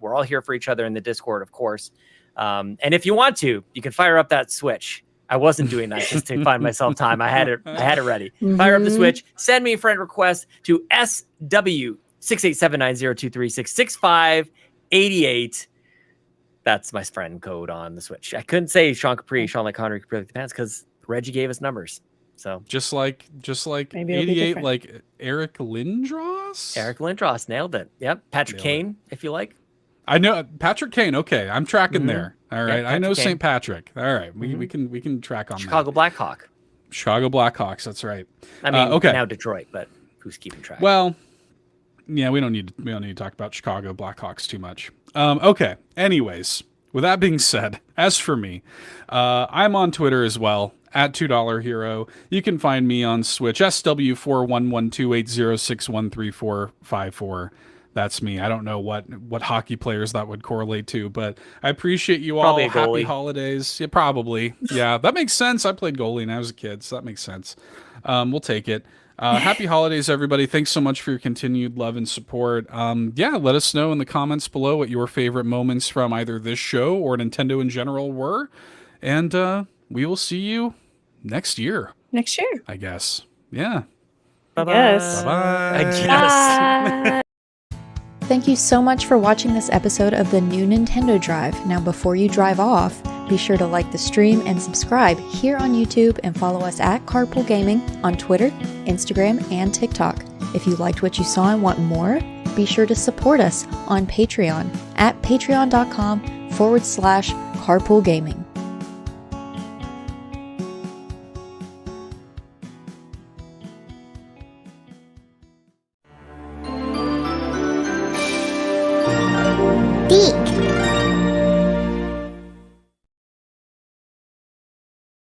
We're all here for each other in the Discord, of course. And if you want to, you can fire up that Switch. I wasn't doing that just to find myself time. I had it ready. Fire up the Switch. Send me a friend request to SW6879023666588. That's my friend code on the Switch. I couldn't say Sean Capri, Sean like Connery, Capri like the Pants, because Reggie gave us numbers. So just like Maybe it'll be 88, different. like Eric Lindros. Eric Lindros nailed it. Yep. Patrick Kane, if you like. I know Patrick Kane. Okay, I'm tracking there. All right, Yeah, I know Patrick Kane. St. Patrick. All right, we can track on Chicago that. Blackhawk. Chicago Blackhawks. That's right. I mean, okay. now Detroit, but who's keeping track? Well, yeah, we don't need to talk about Chicago Blackhawks too much. Okay. Anyways, with that being said, as for me, I'm on Twitter as well at $2 Hero. You can find me on Switch SW411280613454. That's me. I don't know what hockey players that would correlate to, but I appreciate you Probably all. a goalie. Happy holidays. Yeah, probably. Yeah, that makes sense. I played goalie when I was a kid, so that makes sense. We'll take it. Happy holidays, everybody. Thanks so much for your continued love and support. Yeah, let us know in the comments below what your favorite moments from either this show or Nintendo in general were. And we will see you next year, Next year. I guess. Yeah. Bye-bye. Yes. Bye-bye. I guess. Bye. Thank you so much for watching this episode of the new Nintendo Drive. Now, before you drive off, be sure to like the stream and subscribe here on YouTube and follow us at Carpool Gaming on Twitter, Instagram, and TikTok. If you liked what you saw and want more, be sure to support us on Patreon at patreon.com/Carpool Gaming. Geek.